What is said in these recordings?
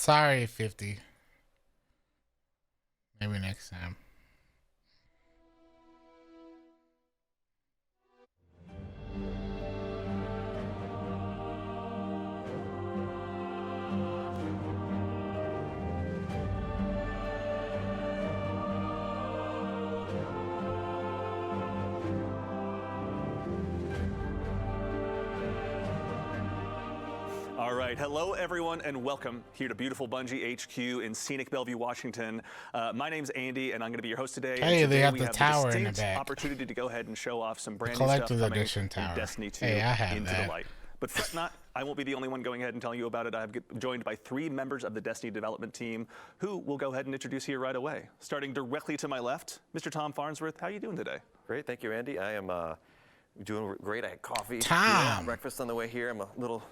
Sorry, 50. Maybe next time. All right, hello everyone and welcome here to beautiful Bungie HQ in scenic Bellevue, Washington. My name's Andy and I'm going to be your host today. Hey, and today they have we the have tower the in the distinct back. opportunity to go ahead and show off some brand The new stuff collector's coming edition in tower. Destiny 2 Hey, I have into that. the light. But first not, I won't be the only one going ahead and telling you about it. I'm joined by 3 members of the Destiny development team who will go ahead and introduce here right away. Starting directly to my left, Mr. Tom Farnsworth. How are you doing today? Great, thank you, Andy. I am doing great. I had coffee, Tom. breakfast on the way here. I'm a little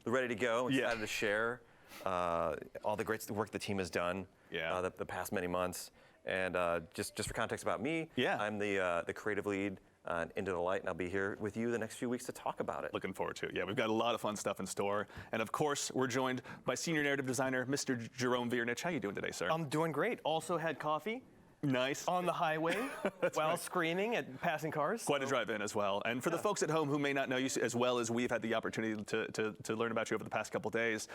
ready to go. I'm excited to share all the great work the team has done the past many months. And just for context about me, I'm the creative lead on Into the Light, and I'll be here with you the next few weeks to talk about it. Looking forward to it. Yeah, we've got a lot of fun stuff in store. And of course, we're joined by senior narrative designer, Mr. Jerome Viernich. How you doing today, sir? I'm doing great. Also had coffee. Nice. On the highway while screaming at passing cars. Quite a drive in as well. And for the folks at home who may not know you as well as we've had the opportunity to learn about you over the past couple days,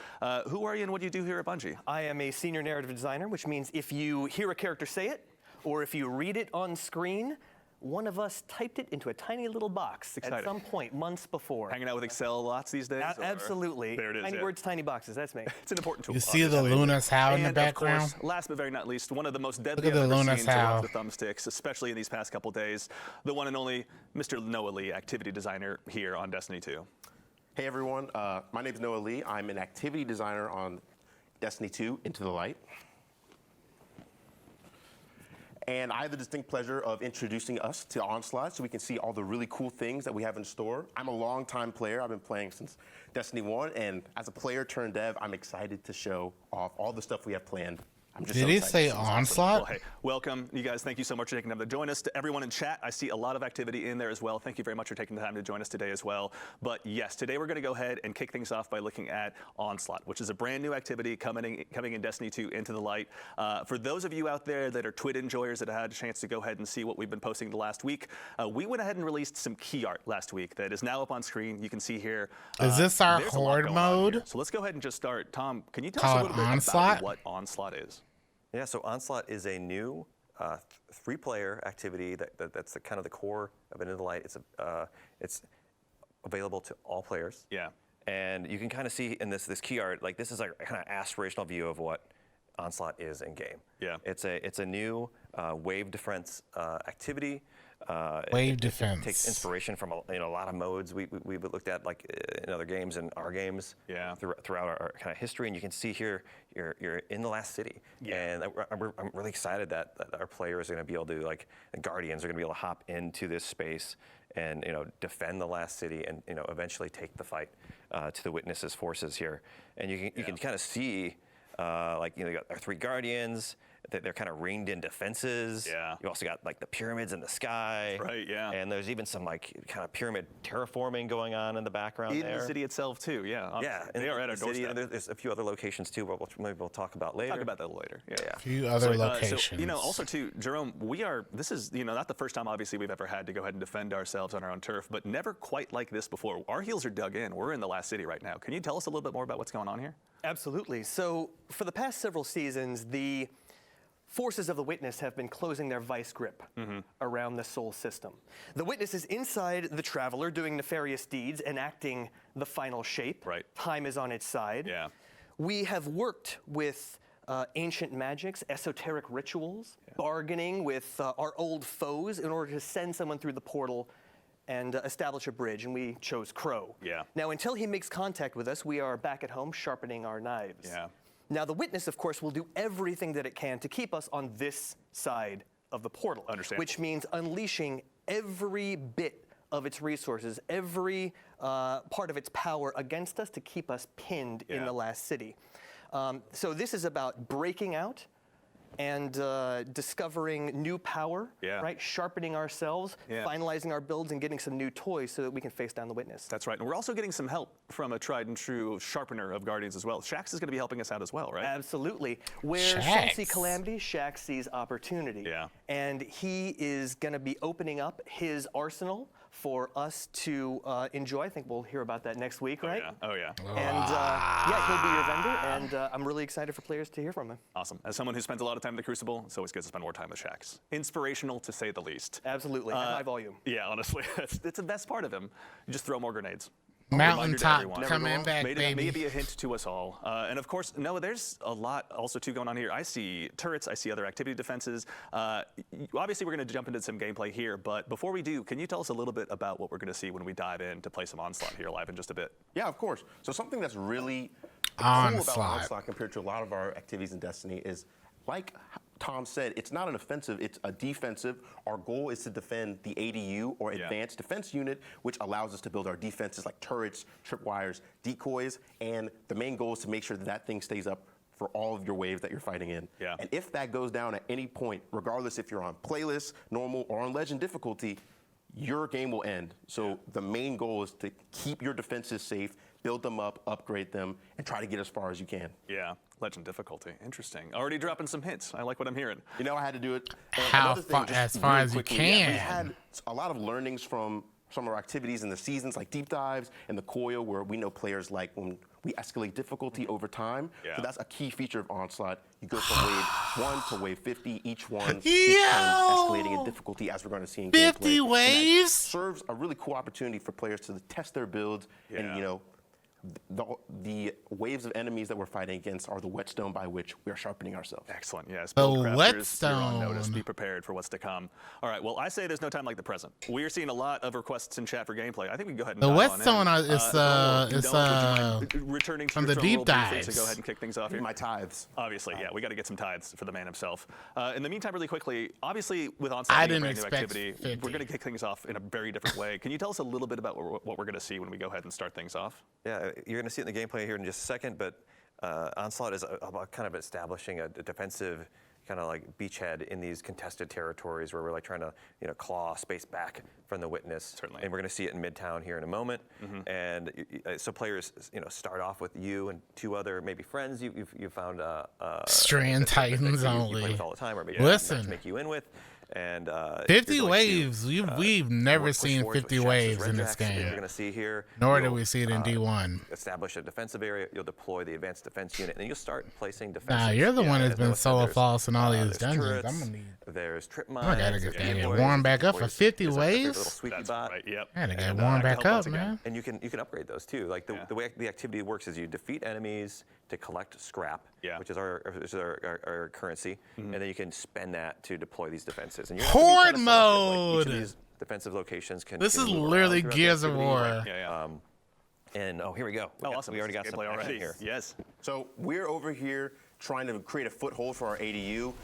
who are you and what do you do here at Bungie? I am a senior narrative designer, which means if you hear a character say it, or if you read it on screen, one of us typed it into a tiny little box at some point months before. Hanging out with Excel lots these days? Absolutely. There it is. Tiny words, tiny boxes. That's me. It's an important tool. You see the Luna's How in the And background? of course, last but very not least, one of the most deadly Look at I've the ever Luna's seen to How. rock the thumbsticks, especially in these past couple days, the one and only Mr. Noah Lee, activity designer here on Destiny 2. Hey everyone, my name is Noah Lee. I'm an activity designer on Destiny 2 Into the Light. And I have the distinct pleasure of introducing us to Onslaught so we can see all the really cool things that we have in store. I'm a longtime player. I've been playing since Destiny 1, and as a player turned dev, I'm excited to show off all the stuff we have planned. I'm just Did so he excited. say This is awesome. Onslaught? Well, hey, welcome, you guys. Thank you so much for taking the time to join us. To everyone in chat, I see a lot of activity in there as well. Thank you very much for taking the time to join us today as well. But yes, today we're going to go ahead and kick things off by looking at Onslaught, which is a brand new activity coming in Destiny 2 Into the Light. For those of you out there that are Twit enjoyers that have had a chance to go ahead and see what we've been posting the last week, we went ahead and released some key art last week that is now up on screen. You can see here. Is this our there's a lot Horde going on mode? here. So let's go ahead and just start. Tom, can you tell Call us a it little bit Onslaught? about what Onslaught is? Yeah, so Onslaught is a new 3-player activity that's kind of the core of Into the Light. It's available to all players. Yeah. And you can kind of see in this key art, like this is a kind of aspirational view of what Onslaught is in game. Yeah. It's a new wave defense activity. Wave It defense. takes inspiration from a lot of modes we've looked at, like in other games and our games throughout our kind of history. And you can see here you're in the last city. And I'm really excited that our players are going to be able to, like, the Guardians are going to be able to hop into this space and defend the last city and eventually take the fight to the Witnesses' forces here. And you can kind of see you got our 3 Guardians. They're kind of ringed in defenses. Yeah. You also got like the pyramids in the sky. Right, yeah. And there's even some like kind of pyramid terraforming going on in the background In there. the city itself too, yeah. Yeah, They are at our the city, doorstep. and there's a few other locations too, but maybe we'll talk about later. Talk about that later. Yeah. A few other So, locations. also too, Jerome, this is, not the first time obviously we've ever had to go ahead and defend ourselves on our own turf, but never quite like this before. Our heels are dug in. We're in the last city right now. Can you tell us a little bit more about what's going on here? Absolutely. So for the past several seasons, the forces of the Witness have been closing their vice grip around the Sol system. The Witness is inside the Traveler doing nefarious deeds, enacting the final shape. Right. Time is on its side. Yeah. We have worked with ancient magics, esoteric rituals, bargaining with our old foes in order to send someone through the portal and establish a bridge, and we chose Crow. Yeah. Now, until he makes contact with us, we are back at home sharpening our knives. Yeah. Now, the Witness, of course, will do everything that it can to keep us on this side of the portal. Understandable. Which means unleashing every bit of its resources, every part of its power against us to keep us pinned in the last city. So this is about breaking out and discovering new power, right? Sharpening ourselves, finalizing our builds, and getting some new toys so that we can face down the Witness. That's right. And we're also getting some help from a tried and true sharpener of Guardians as well. Shaxx is going to be helping us out as well, right? Absolutely. Where some see calamity, Shaxx sees opportunity. Yeah. And he is going to be opening up his arsenal for us to enjoy. I think we'll hear about that next week, right? Oh, yeah. And yeah, he'll be your vendor, and I'm really excited for players to hear from him. Awesome. As someone who spends a lot of time in the Crucible, it's always good to spend more time with Shaxx. Inspirational, to say the least. Absolutely, at high volume. Yeah, honestly, it's the best part of him. You just throw more grenades. Mountaintop coming back, baby. Maybe a hint to us all. And of course, Noah, there's a lot also too going on here. I see turrets, I see other activity defenses. Obviously, we're going to jump into some gameplay here, but before we do, can you tell us a little bit about what we're going to see when we dive in to play some Onslaught here live in just a bit? Yeah, of course. So something that's really cool about Onslaught compared to a lot of our activities in Destiny is, like Tom said, it's not an offensive, it's a defensive. Our goal is to defend the ADU, or Advanced Defense Unit, which allows us to build our defenses like turrets, tripwires, decoys, and the main goal is to make sure that that thing stays up for all of your waves that you're fighting in. Yeah. And if that goes down at any point, regardless if you're on playlist, normal, or on legend difficulty, your game will end. So the main goal is to keep your defenses safe, build them up, upgrade them, and try to get as far as you can. Yeah, legend difficulty. Interesting. Already dropping some hints. I like what I'm hearing. You know, I had to do it. As far as you can. We had a lot of learnings from some of our activities in the seasons, like deep dives and the coil, where we know players like when we escalate difficulty over time. Yeah. So that's a key feature of Onslaught. You go from wave 1 to wave 50, each one escalating in difficulty, as we're going to see in 50 gameplay. waves? That serves a really cool opportunity for players to test their builds and, you know, the waves of enemies that we're fighting against are the whetstone by which we are sharpening ourselves. Excellent. Yes. The Buildcrafters, you're on whetstone. notice. Be prepared for what's to come. All right. Well, I say there's no time like the present. We are seeing a lot of requests in chat for gameplay. I think we can go ahead and The dive whetstone on in. is returning to from your the drum deep roll briefly dives. to go ahead and kick things off here. My tithes. Obviously, yeah, we got to get some tithes for the man himself. In the meantime, really quickly, obviously with Onslaught I being a didn't brand new expect activity, 50. we're going to kick things off in a very different way. Can you tell us a little bit about what we're going to see when we go ahead and start things off? Yeah, you're going to see it in the gameplay here in just a second, but Onslaught is about kind of establishing a defensive kind of like beachhead in these contested territories where we're like trying to, you know, claw space back from the Witness. Certainly. And we're going to see it in Midtown here in a moment. And so players, you know, start off with you and two other maybe friends you found Strand Titans you only. play with all the time, or maybe Listen. to make you in with. And 50 you're going waves. to, We've never push seen forward with 50 Shaxx's waves Red in this Jacks that game. You're going to see here. Nor do You'll, we see it in D1. Establish a defensive area. You'll deploy the Advanced Defense Unit, and then you'll start placing defenses. Nah, you're the one that's as been Noah said, solo there's, false in all these there's dungeons. turrets, I'm gonna need. There's trip mines. I gotta there's get decoys, warmed back up for decoys, 50 there's a little waves. sweepy That's bot. right. Yep. I gotta get And, warmed to back help up, once again. man. And you can upgrade those too. Like the way the activity works is you defeat enemies to collect scrap, which is our currency, and then you can spend that to deploy these defenses. And you're Horde kind of selective, like, mode. each of these defensive locations can. This can is move around literally throughout the Gears of activity. War. And here we go. Oh, awesome. We already got This is some gameplay action already. here. Yes. So we're over here trying to create a foothold for our ADU,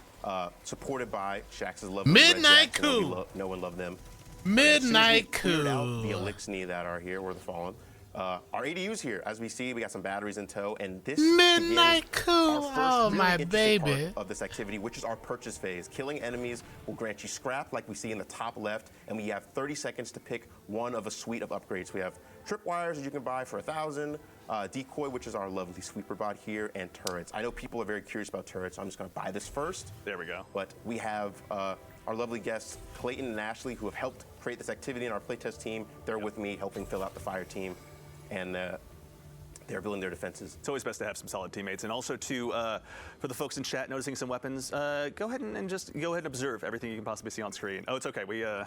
supported by Shaxx's lovely Midnight Red Jacks. You know, Coup. no one loved them. Midnight Cleared out Coup. the Elixni that are here, or the Fallen. Our ADU's here. As we see, we got some batteries in tow, and this Midnight begins Coup. our first Oh, really my interesting part baby. of this activity, which is our purchase phase. Killing enemies will grant you scrap, like we see in the top left, and we have 30 seconds to pick one of a suite of upgrades. We have tripwires that you can buy for 1,000, decoy, which is our lovely sweeper bot here, and turrets. I know people are very curious about turrets, so I'm just going to buy this first. There we go. But we have our lovely guests, Clayton and Ashley, who have helped create this activity in our playtest team. They're with me, helping fill out the fire team, and they're building their defenses. It's always best to have some solid teammates. And also, too, for the folks in chat noticing some weapons, go ahead and observe everything you can possibly see on screen. Oh, it's okay. We're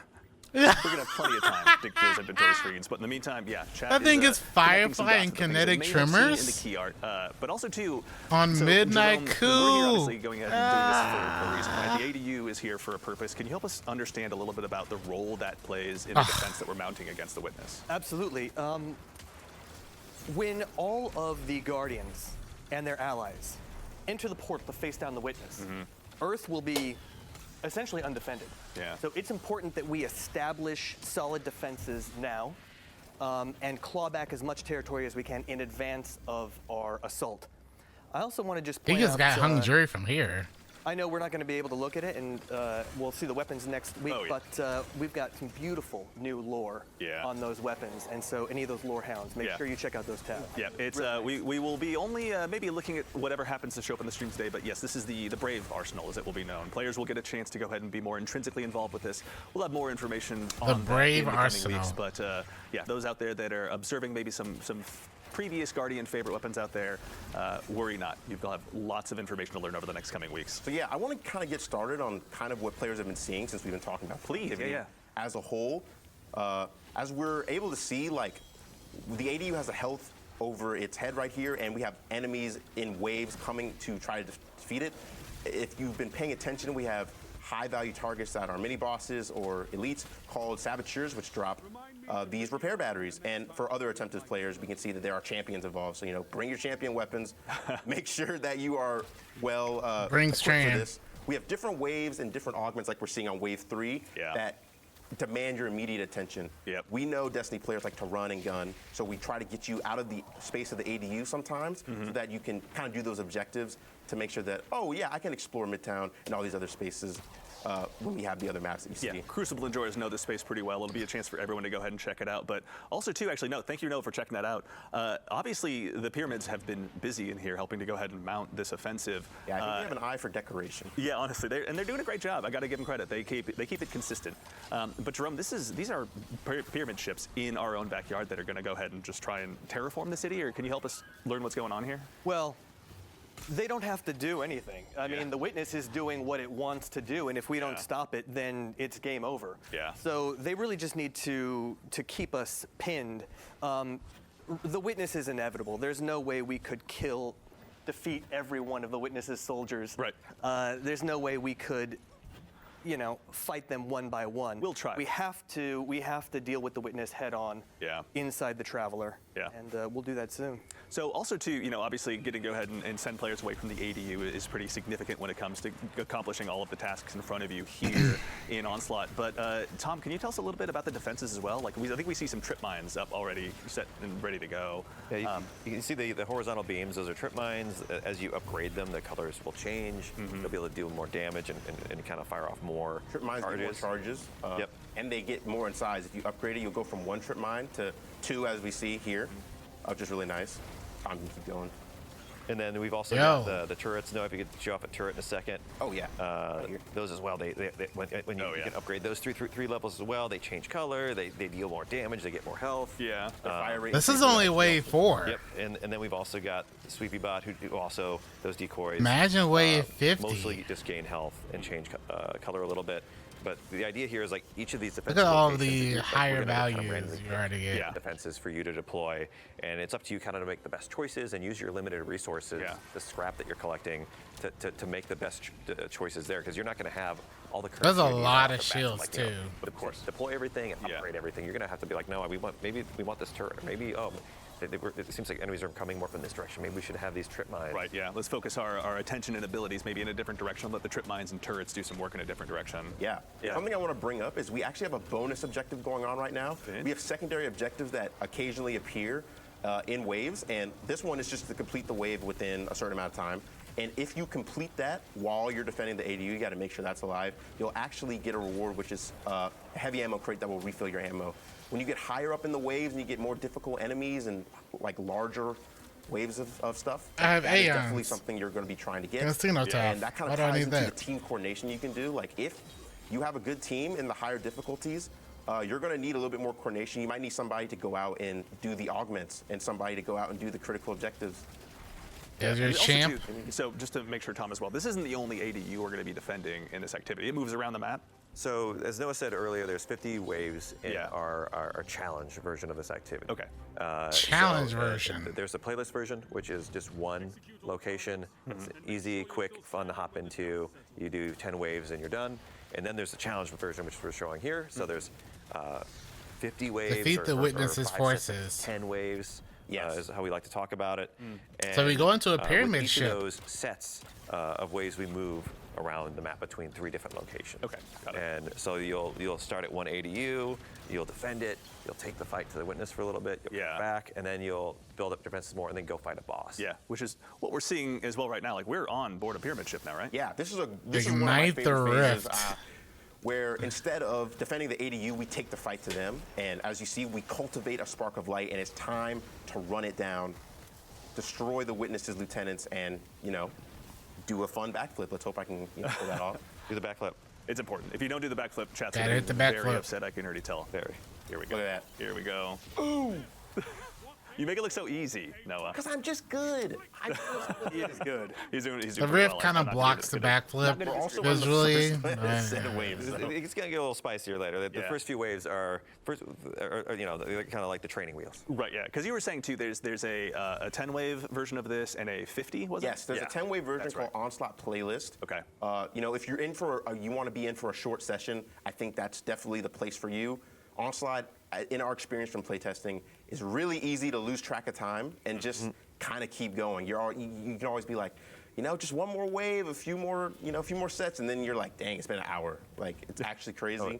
going to have plenty of time to dig through those inventory screens. But in the meantime, yeah, chat I think it's connecting some Firefly dots and with things that kinetic may not see trimmers. in the key art. But also, too, On so Midnight Jerome, Coup. We're here obviously going ahead and doing this for a reason, right? The ADU is here for a purpose. Can you help us understand a little bit about the role that plays in the defense that we're mounting against the Witness? Absolutely. When all of the Guardians and their allies enter the port to face down the Witness, Earth will be essentially undefended. Yeah. So it's important that we establish solid defenses now and claw back as much territory as we can in advance of our assault. I also want to just He point just out, got hung jury from here. I know we're not going to be able to look at it, and we'll see the weapons next week, but we've got some beautiful new lore on those weapons, and so any of those lore hounds, make sure you check out those tabs. Yeah, it's we will be only maybe looking at whatever happens to show up on the stream today, but yes, this is the Brave Arsenal, as it will be known. Players will get a chance to go ahead and be more intrinsically involved with this. We'll have more information on The that Brave in the coming Arsenal. weeks, but yeah, those out there that are observing maybe some previous Guardian favorite weapons out there, worry not. You'll have lots of information to learn over the next coming weeks. So yeah, I want to kind of get started on kind of what players have been seeing since we've been talking about productivity as a whole. As we're able to see, like, the ADU has a health over its head right here, and we have enemies in waves coming to try to defeat it. If you've been paying attention, we have high-value targets that are mini-bosses or elites called saboteurs, which drop these repair batteries. And for other attempted players, we can see that there are champions involved. So, you know, bring your champion weapons. Make sure that you are well Bring equipped for Strand. this. We have different waves and different augments like we're seeing on Wave 3 that demand your immediate attention. We know Destiny players like to run and gun, so we try to get you out of the space of the ADU sometimes so that you can kind of do those objectives to make sure that, oh yeah, I can explore Midtown and all these other spaces when we have the other maps that you see. Yeah, Crucible enjoyers know this space pretty well. It'll be a chance for everyone to go ahead and check it out. But also, too, actually, no, thank you, Noah, for checking that out. Obviously, the pyramids have been busy in here helping to go ahead and mount this offensive. Yeah, I think they have an eye for decoration. Yeah, honestly, they're doing a great job. I got to give them credit. They keep it consistent. But Jerome, these are pyramid ships in our own backyard that are going to go ahead and just try and terraform the city. Or can you help us learn what's going on here? Well, they don't have to do anything. I mean, the Witness is doing what it wants to do, and if we don't stop it, then it's game over. Yeah. So they really just need to keep us pinned. The Witness is inevitable. There's no way we could defeat every one of the Witness's soldiers. Right. There's no way we could, you know, fight them one by one. We'll try. We have to deal with the Witness head on. Inside the Traveler. And we'll do that soon. So also too, you know, obviously getting to go ahead and send players away from the ADU is pretty significant when it comes to accomplishing all of the tasks in front of you here in Onslaught. But Tom, can you tell us a little bit about the defenses as well? Like, I think we see some trip mines up already set and ready to go. Yeah, you can see the horizontal beams. Those are trip mines. As you upgrade them, the colors will change. You'll be able to do more damage and kind of fire off more trip mines get more charges. And they get more in size. If you upgrade it, you'll go from 1 trip mine to 2, as we see here, which is really nice. I'm gonna keep going. And then we've also got the turrets. Noah, if you could show off a turret in a second. Oh yeah. Those as well. When you can upgrade those three levels as well, they change color. They deal more damage. They get more health. Yeah. Fire rate This is only wave 4. Yep. And then we've also got Sweepy Bot, who do also those decoys. Imagine wave 50. Mostly just gain health and change color a little bit. But the idea here is, like, each of these defenses. Look at all the higher values you already get. Defenses for you to deploy, and it's up to you kind of to make the best choices and use your limited resources, the scrap that you're collecting, to make the best choices there, because you're not going to have all the. There's a lot of shields like, too. Of course, deploy everything and upgrade everything. You're going to have to be like, no, maybe we want this turret, or maybe it seems like enemies are coming more from this direction. Maybe we should have these trip mines. Right, yeah. Let's focus our attention and abilities maybe in a different direction. Let the trip mines and turrets do some work in a different direction. Yeah. Something I want to bring up is we actually have a bonus objective going on right now. We have secondary objectives that occasionally appear in waves, and this one is just to complete the wave within a certain amount of time. And if you complete that while you're defending the ADU, you got to make sure that's alive. You'll actually get a reward, which is a heavy ammo crate that will refill your ammo. When you get higher up in the waves and you get more difficult enemies and like larger waves of stuff, I have that is definitely something you're going to be trying to get. And that kind of ties into the team coordination you can do. Like, if you have a good team in the higher difficulties, you're going to need a little bit more coordination. You might need somebody to go out and do the augments and somebody to go out and do the critical objectives. There's your champ. So just to make sure, Tom, as well, this isn't the only ADU we're going to be defending in this activity. It moves around the map. So, as Noah said earlier, there's 50 waves in our challenge version of this activity. Okay. Challenge version. There's a playlist version, which is just one location. It's easy, quick, fun to hop into. You do 10 waves and you're done. And then there's the challenge version, which we're showing here. So there's 50 waves. Defeat the Witness's forces. 10 waves. Is how we like to talk about it. And, so we go into a pyramid with each ship. of those sets of ways we move, around the map between 3 different locations. Okay, got it. And so you'll start at one ADU, you'll defend it, you'll take the fight to the witness for a little bit, you'll come back, and then you'll build up defenses more, and then go fight a boss. Yeah, which is what we're seeing as well right now. Like, we're on board a pyramid ship now, right? Yeah, this is one of my favorite phases, where instead of defending the ADU, we take the fight to them, and as you see, we cultivate a spark of light, and it's time to run it down, destroy the witnesses' lieutenants, and do a fun backflip. Let's hope I can pull that off. Do the backflip. It's important. If you don't do the backflip, chat's Gotta gonna hit be the very backflip. upset. I can already tell. Very. Here we go. Look at that. Here we go. Ooh. You make it look so easy, Noah. Because I'm just good. He is good. He's doing The pretty riff well. kind I'm of not blocks the gonna do this. backflip. We're also on Because the really, first set of waves. So. It's going to get a little spicier later. The Yeah. first few waves are they're kind of like the training wheels. Right, yeah. Because you were saying, too, there's a 10-wave version of this and a 50, was it? Yes, there's a 10-wave version That's called right. Onslaught Playlist. Okay. If you're in for, you want to be in for a short session, I think that's definitely the place for you. Onslaught, in our experience from playtesting, is really easy to lose track of time and just kind of keep going. You can always be like, just one more wave, a few more sets, and then you're like, dang, it's been an hour. Like, it's actually crazy.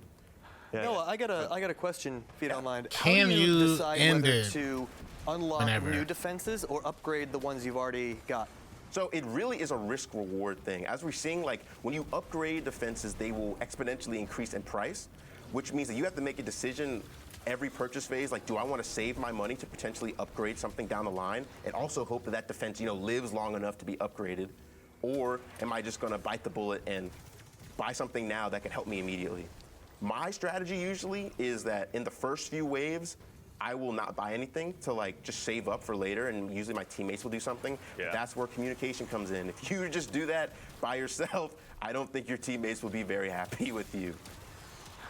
Yeah. Noah, I got a question, if you don't mind. Can How do you decide end whether it to unlock whenever? new defenses or upgrade the ones you've already got? So it really is a risk-reward thing. As we're seeing, like, when you upgrade defenses, they will exponentially increase in price, which means that you have to make a decision every purchase phase, like, do I want to save my money to potentially upgrade something down the line and also hope that that defense, lives long enough to be upgraded? Or am I just going to bite the bullet and buy something now that can help me immediately? My strategy usually is that in the first few waves, I will not buy anything to just save up for later, and usually my teammates will do something. Yeah. That's where communication comes in. If you just do that by yourself, I don't think your teammates will be very happy with you.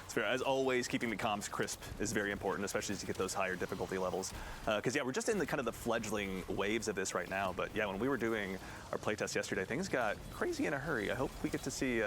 It's fair. As always, keeping the comms crisp is very important, especially as you get those higher difficulty levels. Because, we're just in the kind of the fledgling waves of this right now. But, when we were doing our playtest yesterday, things got crazy in a hurry. I hope we get to see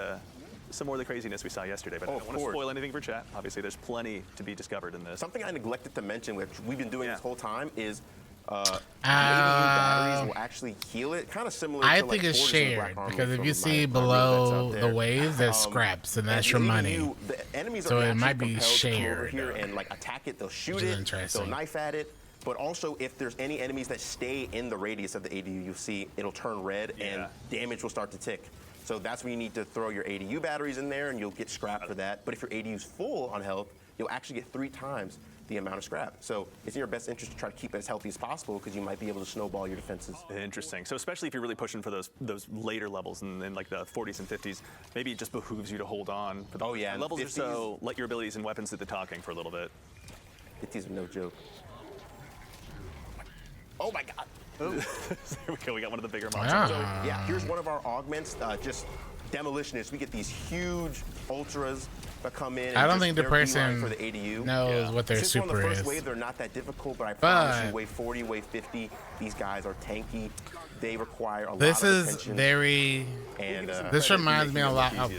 some more of the craziness we saw yesterday. But I don't want to spoil anything for chat. Obviously, there's plenty to be discovered in this. Something I neglected to mention, which we've been doing this whole time, is the ADU batteries will actually heal it, kind of similar I to think it's Hordes and Black shared Army because if from you my see review below that's the out waves, there's there. scraps, and that's the your ADU, money. The enemies So are it might naturally be compelled to come over shared. here and attack it. They'll shoot Which is it. interesting. They'll knife at it. But also, if there's any enemies that stay in the radius of the ADU, you'll see it'll turn red and damage will start to tick. So that's when you need to throw your ADU batteries in there, and you'll get scrap for that. But if your ADU's full on health, you'll actually get 3 times the amount of scrap. So it's in your best interest to try to keep it as healthy as possible because you might be able to snowball your defenses. Interesting. So especially if you're really pushing for those later levels in like the 40s and 50s, maybe it just behooves you to hold on. For the and levels 50s, are so let your abilities and weapons do the talking for a little bit. 50s are no joke. Oh my God. There we go. We got one of the bigger monsters. So yeah, here's one of our augments. Just demolitionists. We get these huge ultras that come in. And I don't just think the they're beeline person for the ADU. knows what their Since we're on super the first is. wave, they're not that difficult, but I promise you, But wave 40, wave 50, these guys are tanky. They require a this lot of is attention. very. And This reminds me a lot of.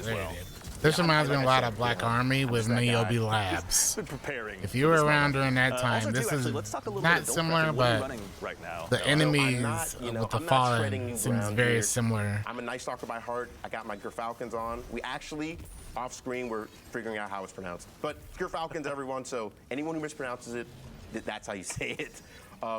This reminds me a lot of Black Army with Niobe Labs. Preparing. If you were around during that time, Also, this too, is actually, let's talk a little not bit of similar, What are you but running right now? the enemies not, with the I'm not treading Fallen new seems ground very here. similar. I'm a Night Stalker by heart. I got my Gerfalcons on. We actually, off screen, we're figuring out how it's pronounced. But Gerfalcons, everyone, so anyone who mispronounces it, that's how you say it.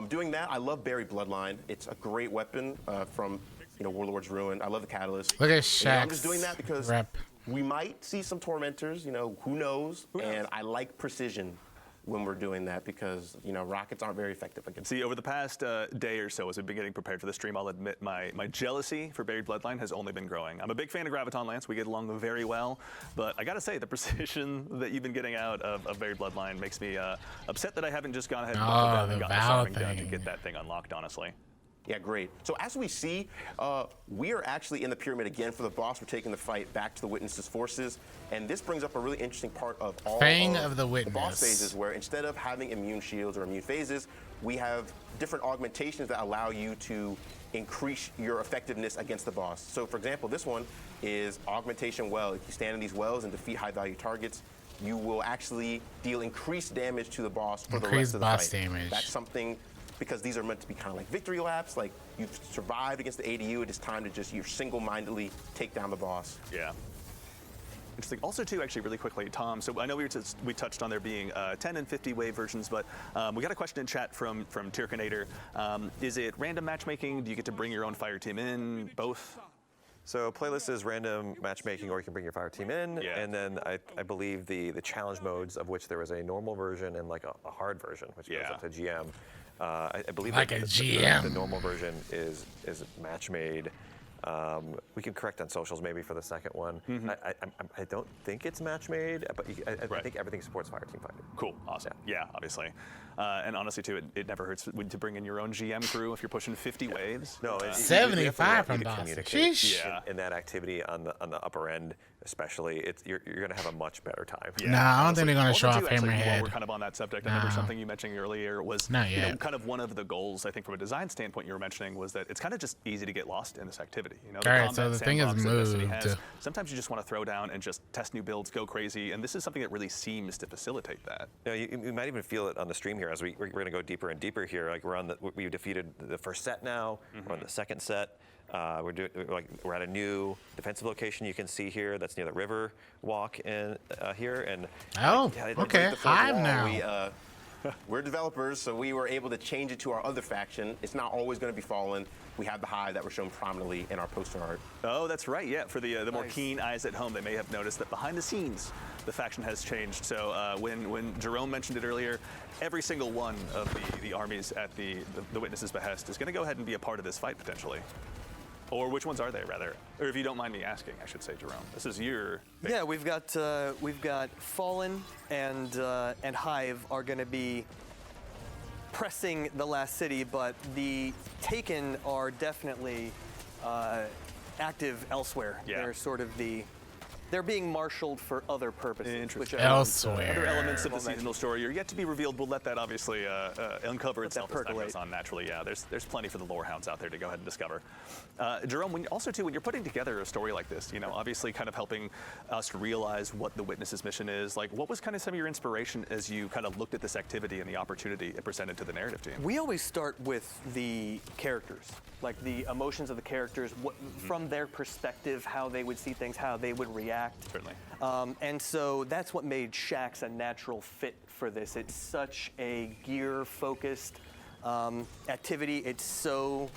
Doing that, I love Berry Bloodline. It's a great weapon from Warlord's Ruin. I love the Catalyst. Look at I'm Shaq's just doing that because rep. we might see some Tormentors, who knows? And I like precision when we're doing that because, rockets aren't very effective against See, over the past day or so, as we've been getting prepared for the stream, I'll admit my jealousy for Buried Bloodline has only been growing. I'm a big fan of Graviton Lance. We get along very well. But I got to say, the precision that you've been getting out of Buried Bloodline makes me upset that I haven't just gone ahead and got the farming done to get that thing unlocked, honestly. Yeah, great. So as we see, we are actually in the pyramid again for the boss. We're taking the fight back to the Witness's forces. And this brings up a really interesting part of all Fang of of the Witness. boss phases, where instead of having immune shields or immune phases, we have different augmentations that allow you to increase your effectiveness against the boss. So for example, this one is Augmentation Well. If you stand in these wells and defeat high-value targets, you will actually deal increased damage to the boss for the rest of the Increased boss fight. damage. That's something because these are meant to be kind of like victory laps. Like, you've survived against the ADU, it is time to just, you're single-mindedly take down the boss. Yeah. Interesting. Also, too, actually, really quickly, Tom, so I know we touched on there being 10 and 50 wave versions, but we got a question in chat from Tirkinator. Is it random matchmaking? Do you get to bring your own fire team in? Both? So playlist is random matchmaking, or you can bring your fire team in, and then I believe the challenge modes, of which there is a normal version and like a hard version, which goes up to GM. I believe like that a GM. The normal version is match made. We can correct on socials maybe for the second one. I don't think it's match made, but I think everything supports fire team fighting. Cool, awesome. Yeah, obviously. And honestly, too, it never hurts to bring in your own GM crew if you're pushing 50 waves. No, 75 from boss. Sheesh. In that activity on the upper end, especially, you're going to have a much better time. Yeah, nah, I don't think they're going to show off actually, Hammerhead. while we're kind of on that subject, I remember something you mentioned earlier was kind of one of the goals, I think, from a design standpoint you were mentioning was that it's kind of just easy to get lost in this activity. You know, all right, so the thing is moved. Sometimes you just want to throw down and just test new builds, go crazy, and this is something that really seems to facilitate that. You might even feel it on the stream here as we're going to go deeper and deeper here. Like we defeated the first set now. We're on the second set. We're at a new defensive location you can see here. That's near the river walk in here. And okay, Hive now. We're developers, so we were able to change it to our other faction. It's not always going to be Fallen. We have the Hive that were shown prominently in our poster art. Oh, that's right. Yeah, for the more keen eyes at home, they may have noticed that behind the scenes, the faction has changed. So when Jerome mentioned it earlier, every single one of the armies at the Witness's behest is going to go ahead and be a part of this fight potentially. Or which ones are they, rather? Or if you don't mind me asking, I should say, Jerome. This is your. Yeah, we've got Fallen and Hive are going to be pressing the last city, but the Taken are definitely active elsewhere. Yeah. They're sort of they're being marshaled for other purposes. Interesting. Elsewhere. Other elements of the seasonal story are yet to be revealed. We'll let that obviously uncover itself as time goes on naturally. Yeah, there's plenty for the lore hounds out there to go ahead and discover. Jerome, when you're putting together a story like this, obviously kind of helping us realize what the Witness's mission is, like what was kind of some of your inspiration as you kind of looked at this activity and the opportunity it presented to the narrative team? We always start with the characters, like the emotions of the characters, from their perspective, how they would see things, how they would react. Certainly. And so that's what made Shaxx a natural fit for this. It's such a gear-focused activity. It's so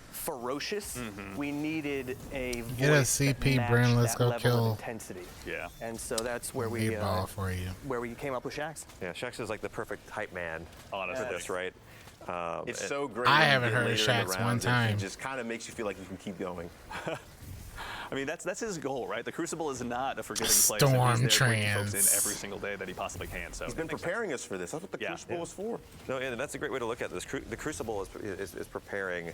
ferocious. We needed a voice Get a CP, that Bryn. Let's that go level kill. of intensity. Yeah. And so that's where we for you. where we came up with Shaxx. Yeah, Shaxx is like the perfect hype man for this, right? It's so great. I when you haven't get heard later in the Shaxx one round, time. It just kind of makes you feel like you can keep going. I mean, that's his goal, right? The Crucible is not a forgiving place. Storm and he's there bringing trans. folks in every single day that he possibly can. So He's been preparing us for this. That's what the Crucible was for. No, and that's a great way to look at this. The Crucible is preparing,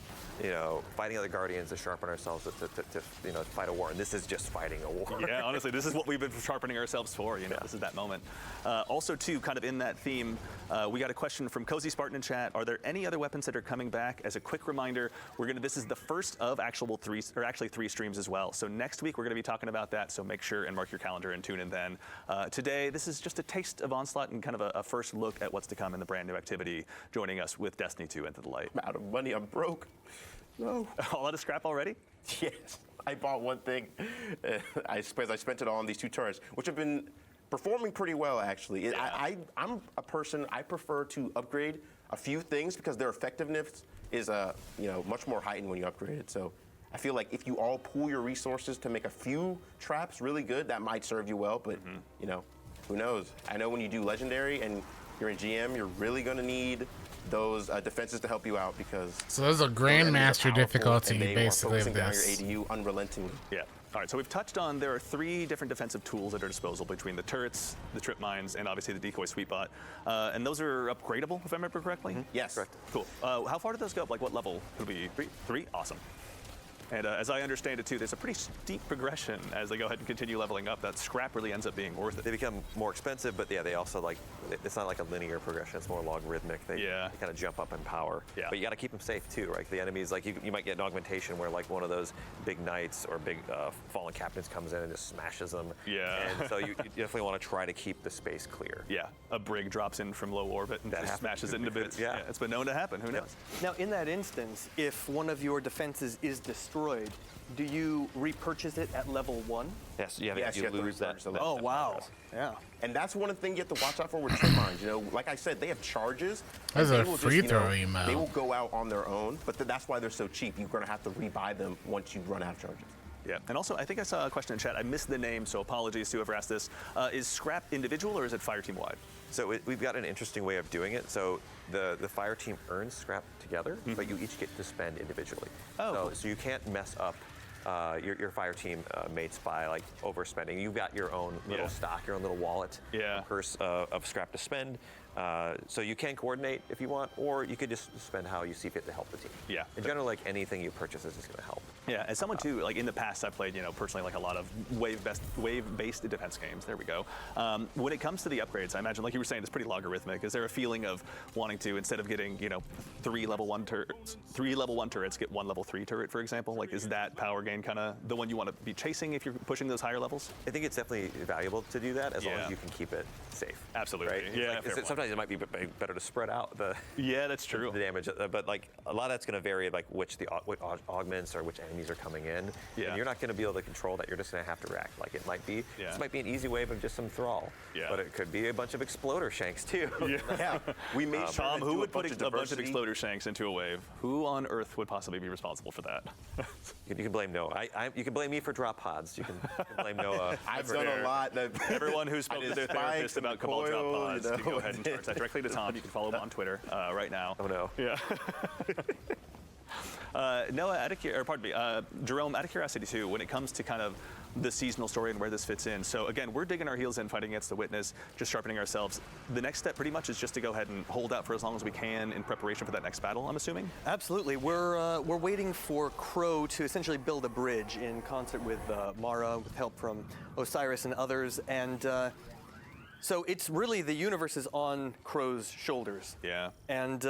fighting other Guardians to sharpen ourselves to fight a war. And this is just fighting a war. Yeah, honestly, this is what we've been sharpening ourselves for. This is that moment. Also, too, kind of in that theme, we got a question from Cozy Spartan in chat. Are there any other weapons that are coming back? As a quick reminder, this is the first of actually three streams as well. So next week we're going to be talking about that. So make sure and mark your calendar and tune in then. Today, this is just a taste of Onslaught and kind of a first look at what's to come in the brand new activity. Joining us with Destiny 2 Into the Light. I'm out of money. I'm broke. No. All out of scrap already? Yes. I bought one thing. I suppose I spent it all on these two turrets, which have been performing pretty well, actually. Yeah. I'm a person, I prefer to upgrade a few things because their effectiveness is much more heightened when you upgrade it. So I feel like if you all pool your resources to make a few traps really good, that might serve you well, but who knows? I know when you do Legendary and you're in GM, you're really gonna need those defenses to help you out because... So there's a Grandmaster difficulty, basically, of down this. your ADU unrelentingly. Yeah. All right, so we've touched on there are 3 different defensive tools at our disposal between the turrets, the trip mines, and obviously the decoy sweet bot. And those are upgradable, if I remember correctly? Yes. Correct. Cool. How far do those go? Like what level? Could it be 3? Awesome. And as I understand it too, there's a pretty steep progression as they go ahead and continue leveling up. That scrap really ends up being worth it. They become more expensive, but yeah, they also like, it's not like a linear progression, it's more logarithmic. They kind of jump up in power. Yeah. But you got to keep them safe too, right? The enemies, like you might get an augmentation where like one of those big knights or big fallen captains comes in and just smashes them. Yeah. And so you definitely want to try to keep the space clear. Yeah, a brig drops in from low orbit and just smashes it into bits. Yeah. It's been known to happen. Who knows? Now, in that instance, if one of your defenses is destroyed, do you repurchase it at level 1? Yes, you have to lose that. repurchase the Oh, wow. Yeah. And that's one thing you have to watch out for with trip mines. You know, like I said, they have charges. That's and a they will free just, throw email. They will go out on their own, but that's why they're so cheap. You're going to have to rebuy them once you run out of charges. Yeah, and also I think I saw a question in chat. I missed the name, so apologies to whoever asked this. Is scrap individual or is it fire team wide? So we've got an interesting way of doing it. So the fire team earns scrap together, but you each get to spend individually. Oh, So you can't mess up your fire team mates by like overspending. You've got your own little stock, your own little wallet, purse of scrap to spend. So you can coordinate if you want, or you could just spend how you see fit to help the team. Yeah. In general, like anything you purchase is just going to help. Yeah, as someone too, like in the past, I played, personally, like a lot of wave-based defense games. There we go. When it comes to the upgrades, I imagine, like you were saying, it's pretty logarithmic. Is there a feeling of wanting to, instead of getting, 3 level 1 turrets, get 1 level 3 turret, for example? Like, is that power gain kind of the one you want to be chasing if you're pushing those higher levels? I think it's definitely valuable to do that as long as you can keep it safe. Absolutely. Right? Yeah. Sometimes it might be better to spread out the that's true. the damage, but like a lot of that's going to vary, like which augments or which enemies are coming in. Yeah. And you're not going to be able to control that. You're just going to have to react. Like it might be, this might be an easy wave of just some thrall, but it could be a bunch of exploder shanks too. We made sure Tom, to who do would put a bunch of diversity. exploder shanks into a wave? Who on Earth would possibly be responsible for that? You can blame Noah. You can blame me for drop pods. You can blame Noah. I've done a lot. Everyone who spoke to their therapist about Cabal drop pods, you can go ahead and charge that directly to Tom. You can follow him on Twitter right now. Oh no. Yeah. Noah, Jerome, out of curiosity too, when it comes to kind of the seasonal story and where this fits in. So again, we're digging our heels in, fighting against the Witness, just sharpening ourselves. The next step pretty much is just to go ahead and hold out for as long as we can in preparation for that next battle, I'm assuming? Absolutely. We're waiting for Crow to essentially build a bridge in concert with Mara, with help from Osiris and others. And so it's really the universe is on Crow's shoulders. Yeah. And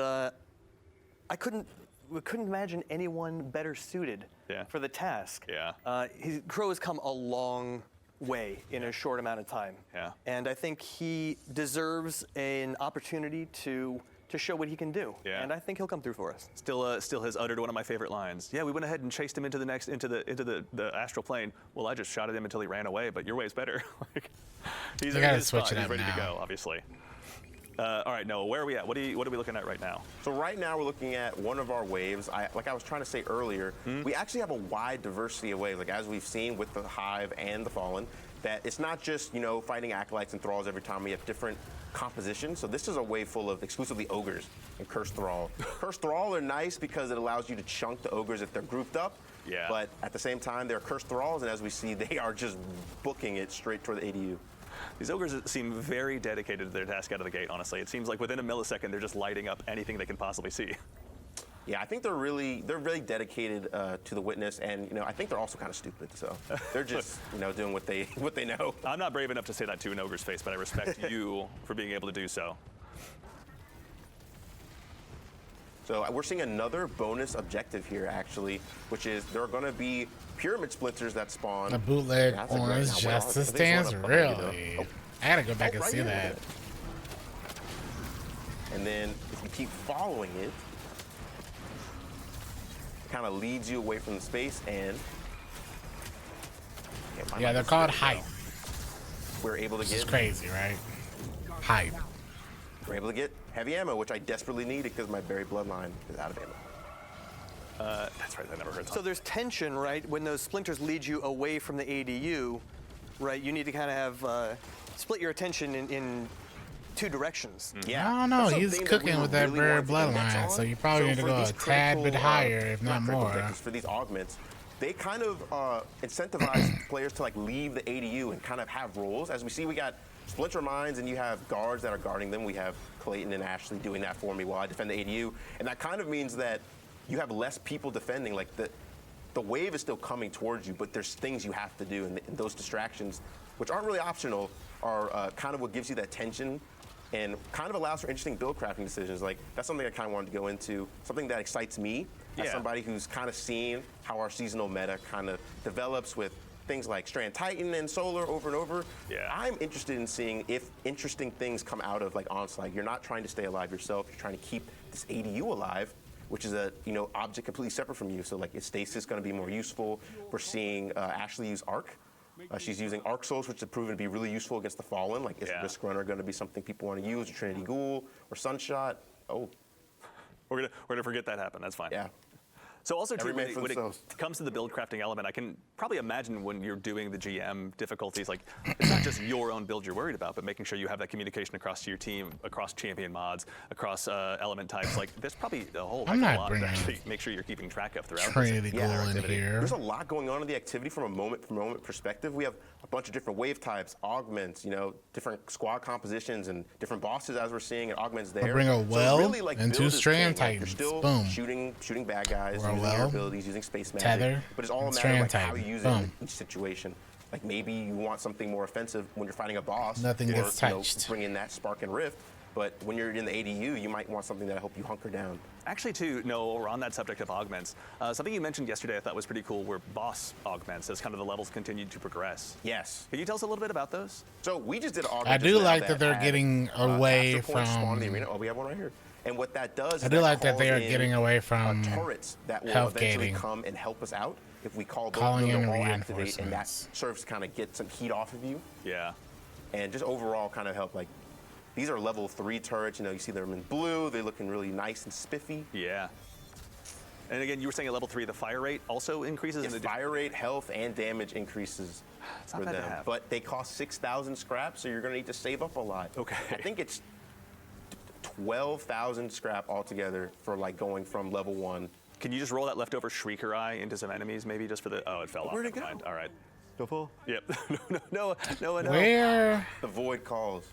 we couldn't imagine anyone better suited for the task. Yeah. Crow has come a long way in a short amount of time. Yeah. And I think he deserves an opportunity to show what he can do. Yeah. And I think he'll come through for us. Still has uttered one of my favorite lines. Yeah, we went ahead and chased him into the astral plane. Well, I just shot at him until he ran away, but your way's better. He's They in gotta his switch spot. it He's up ready to now. go, obviously. All right, Noah, where are we at? What are we looking at right now? So right now we're looking at one of our waves. Like I was trying to say earlier, we actually have a wide diversity of waves. Like as we've seen with the Hive and the Fallen, that it's not just fighting acolytes and thralls every time. We have different compositions. So this is a wave full of exclusively ogres and cursed thrall. Cursed thrall are nice because it allows you to chunk the ogres if they're grouped up. Yeah. But at the same time, they're cursed thralls, and as we see, they are just booking it straight toward the ADU. These ogres seem very dedicated to their task out of the gate, honestly. It seems like within a millisecond, they're just lighting up anything they can possibly see. Yeah, I think they're really dedicated to the Witness, and I think they're also kind of stupid. So they're just doing what they know. I'm not brave enough to say that to an ogre's face, but I respect you for being able to do so. So we're seeing another bonus objective here, actually, which is there are going to be pyramid splinters that spawn. The bootleg That's a great- orange now, well, justice I think it's stance, one up behind you, really? though. I gotta go back and right see here. that. And then if you keep following it, it kind of leads you away from the space, and Yeah, they're called hype. we're able to This is get crazy, right? Hype. we're able to get heavy ammo, which I desperately need because my berry bloodline is out of ammo. That's right, I never heard that. So there's tension, right? When those splinters lead you away from the ADU, right? You need to kind of have split your attention in two directions. Yeah, I don't know. That's He's something cooking we with that really bird wanted to get bloodline, on. so you probably need to for go these a tad bit critical, higher, if not critical more. objectives for these augments, they kind of incentivize players to leave the ADU and kind of have roles. As we see, we got splinter mines, and you have guards that are guarding them. We have Clayton and Ashley doing that for me while I defend the ADU, and that kind of means that you have less people defending. Like the the wave is still coming towards you, but there's things you have to do, and those distractions, which aren't really optional, are kind of what gives you that tension and kind of allows for interesting build crafting decisions. Like, that's something I kind of wanted to go into, something that excites me as somebody who's kind of seen how our seasonal meta kind of develops with things like Strand Titan and Solar over and over. I'm interested in seeing if interesting things come out of like Onslaught. You're not trying to stay alive yourself, you're trying to keep this ADU alive, which is a object completely separate from you. So like, is Stasis going to be more useful? We're seeing Ashley use Arc. She's using Arc Souls, which has proven to be really useful against the Fallen. Like, is Risk Runner going to be something people want to use, or Trinity Ghoul, or Sunshot? Oh, we're gonna forget that happened. That's fine. Yeah. So also, too, when it themselves. comes to the build crafting element, I can probably imagine when you're doing the GM difficulties, like, it's not just your own build you're worried about, but making sure you have that communication across to your team, across champion mods, across element types. Like, there's probably a whole heck of a lot to actually make sure you're keeping track of throughout Trinity Ghoul in here. There's a lot going on in the activity from a moment perspective. We have a bunch of different wave types, augments, different squad compositions, and different bosses as we're seeing, and augments there. I'll bring a well so really, like, and 2 Strand Titans. You're still Boom. shooting bad guys, Or using well, your abilities, using space magic. tether, but it's all a and matter of like, Strand how you Titan. use it in Boom. each situation. Like, maybe you want something more offensive when you're fighting a boss. Nothing or, gets touched. Bring in that spark and rift. But when you're in the ADU, you might want something that'll help you hunker down. Actually, too, no, we're on that subject of augments. Something you mentioned yesterday I thought was pretty cool were boss augments as kind of the levels continued to progress. Yes. Can you tell us a little bit about those? So we just did an augment. I do just now like that they're had, getting away Astro Point spawn in from. the arena. Oh, we have one right here. And what that does, I do like that they are getting away from turrets that will health eventually gating. come and help us out if we call those. Calling in they'll all activate, and that reinforcements. serves to kind of get some heat off of you. Yeah. And just overall kind of help. Like, these are level 3 turrets. You see them in blue. They're looking really nice and spiffy. Yeah. And again, you were saying at level 3, the fire rate also increases. Yes, fire rate, health, and damage increases for bad to them. have. But they cost 6,000 scraps, so you're going to need to save up a lot. Okay. I think it's 12,000 scrap altogether for like going from level 1. Can you just roll that leftover Shrieker Eye into some enemies, maybe just for the? Oh, it fell off. Where'd it Never go? mind. All right. Go full. Yep. no. Where? The void calls.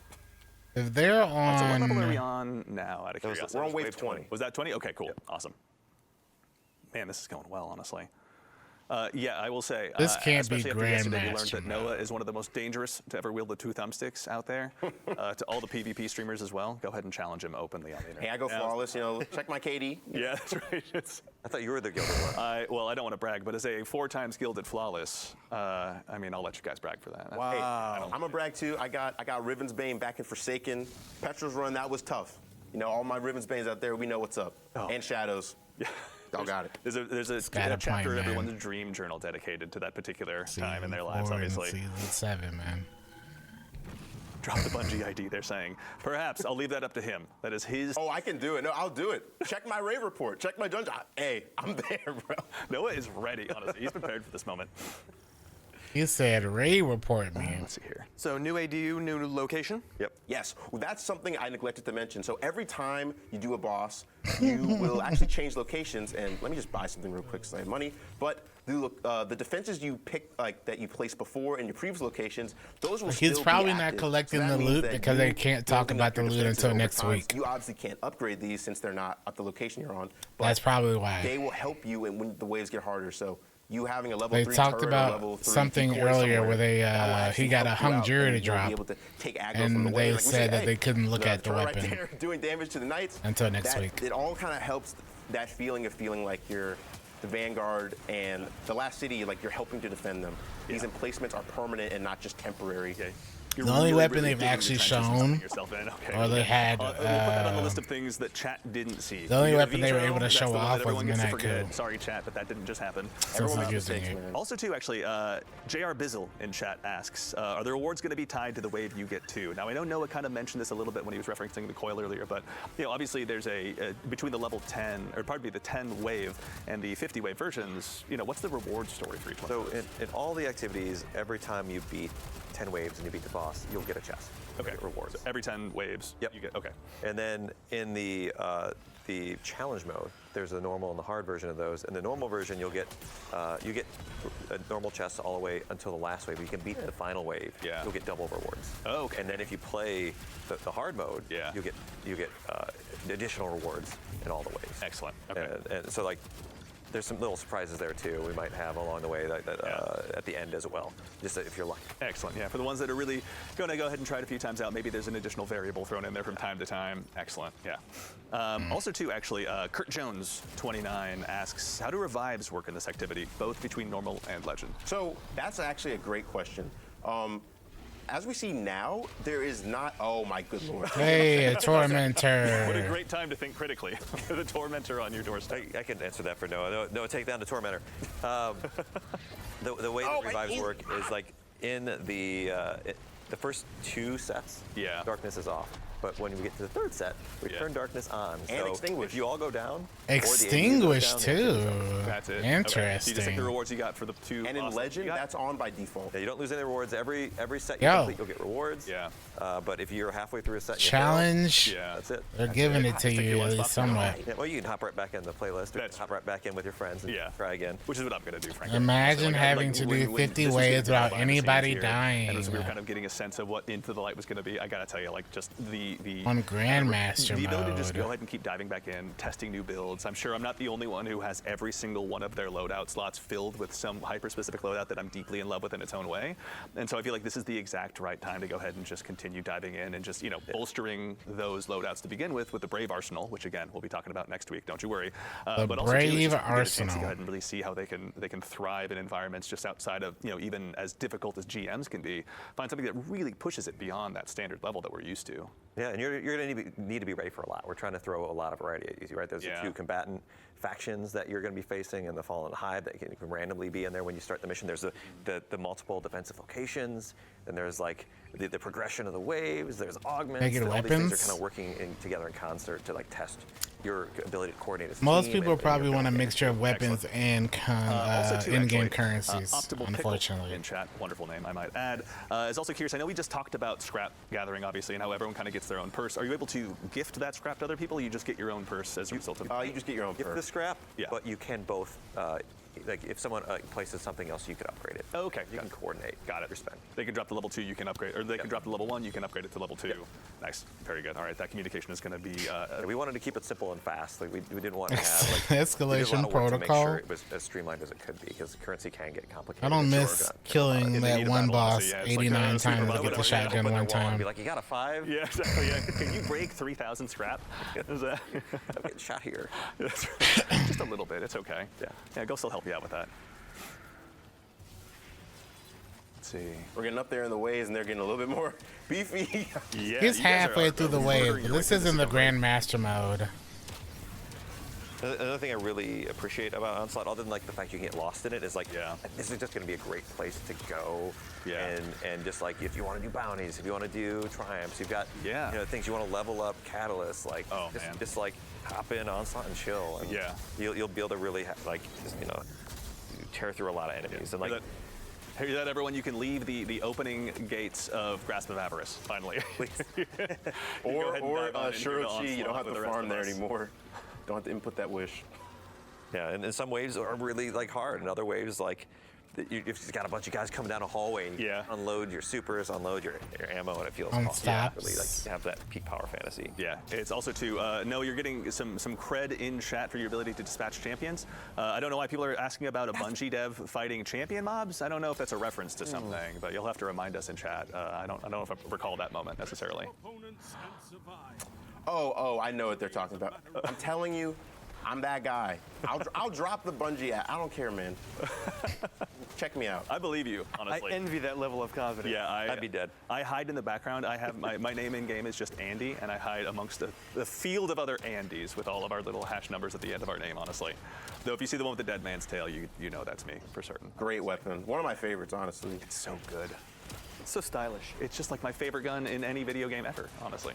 If they're So what level are we on. on now? Out of curiosity, We're on wave 20. Was that 20? Okay, cool, awesome. Man, this is going well, honestly. Yeah, I will say. This can't be especially after yesterday, we learned Grandmaster that Noah is one of the most dangerous to ever wield the 2 thumbsticks out there. To all the PvP streamers as well, go ahead and challenge him openly on the internet. Hey, I go flawless. Check my KD. Yeah, that's right. I thought you were the gilded one. Well, I don't want to brag, but as a 4 times gilded flawless, I mean, I'll let you guys brag for that. Wow. Hey, I'm gonna brag too. I got Riven's Bane back in Forsaken. Petrol's run, that was tough. All my Riven's Banes out there, we know what's up. Oh. And Shadows. Yeah. Y'all got it. There's a gotta chapter play, in man. everyone's dream journal dedicated to that particular time in their Season lives, 4 and obviously. Season 7, man. Drop the Bungie ID, they're saying. Perhaps I'll leave that up to him. That is his. Oh, I can do it. No, I'll do it. Check my rave report. Check my dungeon. Hey, I'm there, bro. Noah is ready, honestly. He's prepared for this moment. He said raid report me. Let's see here. So new ADU, new location. Yep. Yes, well, that's something I neglected to mention. So every time you do a boss, you will actually change locations. And let me just buy something real quick because I have money. But the defenses you pick, like that you placed before in your previous locations, those will still He's probably be not active. collecting So that the means loot that because you they can't talk building about up the your loot defenses until over next time. week. You obviously can't upgrade these since they're not at the location you're on. But That's probably why. they will help you and when the waves get harder. So you having a level They 3 talked turret or about level 3 something decoy earlier somewhere, where they, that will actually he got help a you out, hung jury and to you'll drop. be able to take aggro And from the they wave. Like we said that hey, they couldn't look at the turret weapon. right there doing damage to the knights. Until next week. It all kind of helps that feeling of feeling like you're the vanguard and the last city, like you're helping to defend them. These emplacements are permanent and not just temporary. Okay. The only weapon they've actually shown, or they had, we'll put that on the list of things that chat didn't see. the only You got weapon they were Vito, able to that's show the one off that was everyone gets to Midnight forget. Coup. Sorry, chat, but that didn't just happen. Everyone like makes using mistakes, it. man. Also, too, actually, J.R. Bizzle in chat asks, are the rewards going to be tied to the wave you get too? Now, I know Noah kind of mentioned this a little bit when he was referencing the coil earlier, but obviously there's between the level 10, or pardon me, the 10 wave and the 50 wave versions, what's the reward story for each one? So in all the activities, every time you beat 10 waves and you beat the boss, you'll get a chest. Okay. You'll get rewards. So every 10 waves, Yep. you get, okay. And then in the challenge mode, there's the normal and the hard version of those. In the normal version, you get a normal chest all the way until the last wave. You can beat the final wave. Yeah. You'll get double rewards. Oh, okay. And then if you play the hard mode, Yeah. you get additional rewards in all the waves. Excellent. Okay. And so like, there's some little surprises there too we might have along the way at the end as well, just if you're lucky. Excellent. Yeah, for the ones that are really going to go ahead and try it a few times out, maybe there's an additional variable thrown in there from time to time. Excellent. Yeah. Also, too, actually, Kurt Jones, 29, asks, how do revives work in this activity, both between normal and legend? So that's actually a great question. As we see now, there is not. Oh my good lord! Hey, a tormentor. What a great time to think critically. The tormentor on your doorstep. I can answer that for Noah. Noah, take down the tormentor. The way that revives work is like in the first 2 sets. Yeah. Darkness is off. But when we get to the 3rd set, we turn darkness on. And so extinguish. if you all go down, Extinguish too. That's it. Interesting. Okay. So you just take the rewards you got for the 2. And in Legend, that's on by default. Yeah, you don't lose any rewards. Every set you complete, you'll get rewards. Yeah. But if you're halfway through a set, Challenge. Yeah, that's it. They're giving it to you at least somewhat. Yeah, well, you can hop right back in the playlist. Or hop right back in with your friends and try again. Which is what I'm going to do, frankly. Imagine So, having to do 50 waves without anybody dying. And as we were kind of getting a sense of what Into the Light was going to be, I got to tell you, like, just the on Grandmaster the ability to just mode. go ahead and keep diving back in, testing new builds. I'm sure I'm not the only one who has every single one of their loadout slots filled with some hyper-specific loadout that I'm deeply in love with in its own way. And so I feel like this is the exact right time to go ahead and just continue diving in and just, you know, bolstering those loadouts to begin with the Brave Arsenal, which again we'll be talking about next week. Don't you worry. The Brave Arsenal. To go ahead and really see how they can thrive in environments just outside of, you know, even as difficult as GMs can be. Find something that really pushes it beyond that standard level that we're used to. Yeah, and you're going to need to be ready for a lot. We're trying to throw a lot of variety at you, right? There's the 2 combatant factions that you're going to be facing, and the Fallen Hive that can randomly be in there when you start the mission. There's the multiple defensive locations, and there's like the progression of the waves. There's augments. Make it all weapons. these things are kind of working together in concert to like test your ability to coordinate as a Most team people and probably want a mixture of weapons and in-game currencies, Optimal unfortunately. Pickle in chat, wonderful name, I might add. Is also curious, I know we just talked about scrap gathering, obviously, and how everyone kind of gets their own purse. Are you able to gift that scrap to other people, or you just get your own purse as a result of You just get your own gift purse. the scrap, Yeah. but you can both, like if someone places something else, you could upgrade it. Oh, okay. You can coordinate. Got it. Your spend. They can drop the level 2, you can upgrade, or they can drop the level 1, you can upgrade it to level 2. Nice. Very good. All right, that communication is going to be... we wanted to keep it simple and fast. Like we didn't want to have like escalation we did a lot of work to make protocol. sure it was as streamlined as it could be, because currency can get complicated. I don't miss killing that one boss 89 times to get the shotgun one time. Be like, you got a 5? Yeah, exactly. Yeah. Can you break 3,000 scrap? Is that... I'm getting shot here. That's right. Just a little bit. It's okay. Yeah, Ghost will help you out with that. Let's see. We're getting up there in the waves, and they're getting a little bit more beefy. Yeah, He's you guys halfway are through the wave. murdering This your isn't the system, right? Grandmaster mode. Another thing I really appreciate about Onslaught, other than like the fact you get lost in it, is like this is just going to be a great place to go. And just like if you want to do bounties, if you want to do triumphs, you've got you know, things you want to level up, catalysts, like just like hop in Onslaught and chill. And you'll be able to really like just, you know, tear through a lot of enemies and like. Hear that, everyone? You can leave the opening gates of Grasp of Avarice, finally. or Shirochi, you don't have to farm there anymore. Don't have to input that wish. Yeah, and some waves are really like hard, and other waves like if you've got a bunch of guys coming down a hallway, and you unload your supers, unload your ammo, and it feels awesome. Really like have that peak power fantasy. Yeah, it's also too. No, you're getting some cred in chat for your ability to dispatch champions. I don't know why people are asking about a Bungie dev fighting champion mobs. I don't know if that's a reference to something, but you'll have to remind us in chat. I don't know if I recall that moment necessarily. Oh, I know what they're talking about. I'm telling you, I'm that guy. I'll drop the Bungie app. I don't care, man. Check me out. I believe you, honestly. I envy that level of confidence. Yeah, I'd be dead. I hide in the background. I have my name in game is just Andy, and I hide amongst the field of other Andys with all of our little hash numbers at the end of our name, honestly. Though if you see the one with the dead man's tail, you know that's me for certain. Great weapon. One of my favorites, honestly. It's so good. It's so stylish. It's just like my favorite gun in any video game ever, honestly.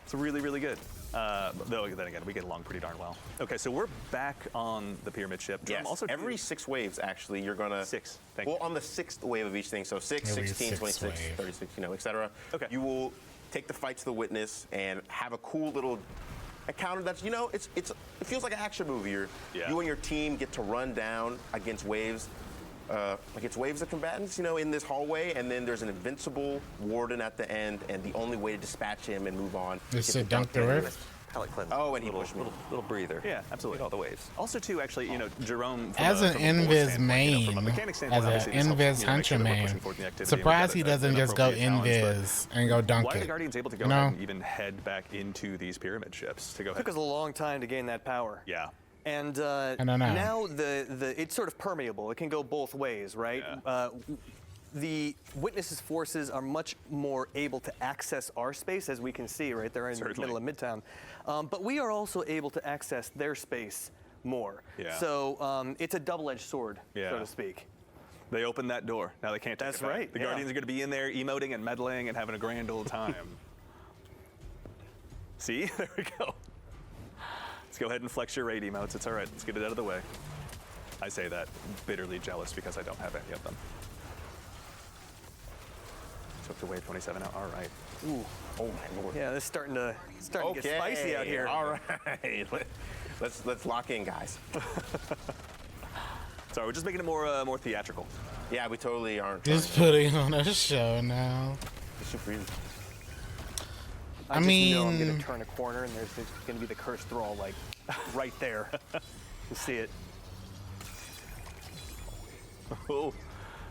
It's really, really good. Though then again, we get along pretty darn well. Okay, so we're back on the pyramid ship. Yes, also every 6 waves, actually, you're gonna... 6, on the 6th wave of each thing, so 6, Every 16, 26, wave. 36, you know, etc. Okay. You will take the fight to the witness and have a cool little encounter that's, you know, it feels like an action movie. You and your team get to run down against waves. Against waves of combatants, you know, in this hallway, and then there's an invincible warden at the end, and the only way to dispatch him and move on is to dunk the rift. palate cleanse. Oh, and he little, pushed me. little breather. Yeah, absolutely. Get all the waves. Also, too, actually, you know, Jerome. From As an from a lore invis standpoint, main, from a mechanic standpoint, as an obviously this helps, invis make hunter sure that we're main, pushing forward the activity and surprised he we've got doesn't an just go appropriate balance, invis and go dunk why are the it. Guardians able to go You ahead know? and even head back into these pyramid ships to go It ahead? took us a long time to gain that power. Yeah. And I don't know. now it's sort of permeable. It can go both ways, right? Yeah. The Witnesses' forces are much more able to access our space, as we can see, right? They're in the middle of Midtown. But we are also able to access their space more. Yeah. So it's a double-edged sword, Yeah. so to speak. They opened that door. Now they can't take That's it back. right, The yeah. Guardians are going to be in there emoting and meddling and having a grand old time. See? There we go. Let's go ahead and flex your raid emotes. It's all right. Let's get it out of the way. I say that bitterly jealous because I don't have any of them. Took the wave 27 out. All right. Ooh. Oh my lord. Yeah, this is starting to get spicy out here. All right. Let's lock in, guys. Sorry, we're just making it more theatrical. Yeah, we totally aren't. Just putting on a show now. It's super easy. I just know I'm mean- gonna turn a corner and there's gonna be the cursed thrall like right there. You see it. Oh.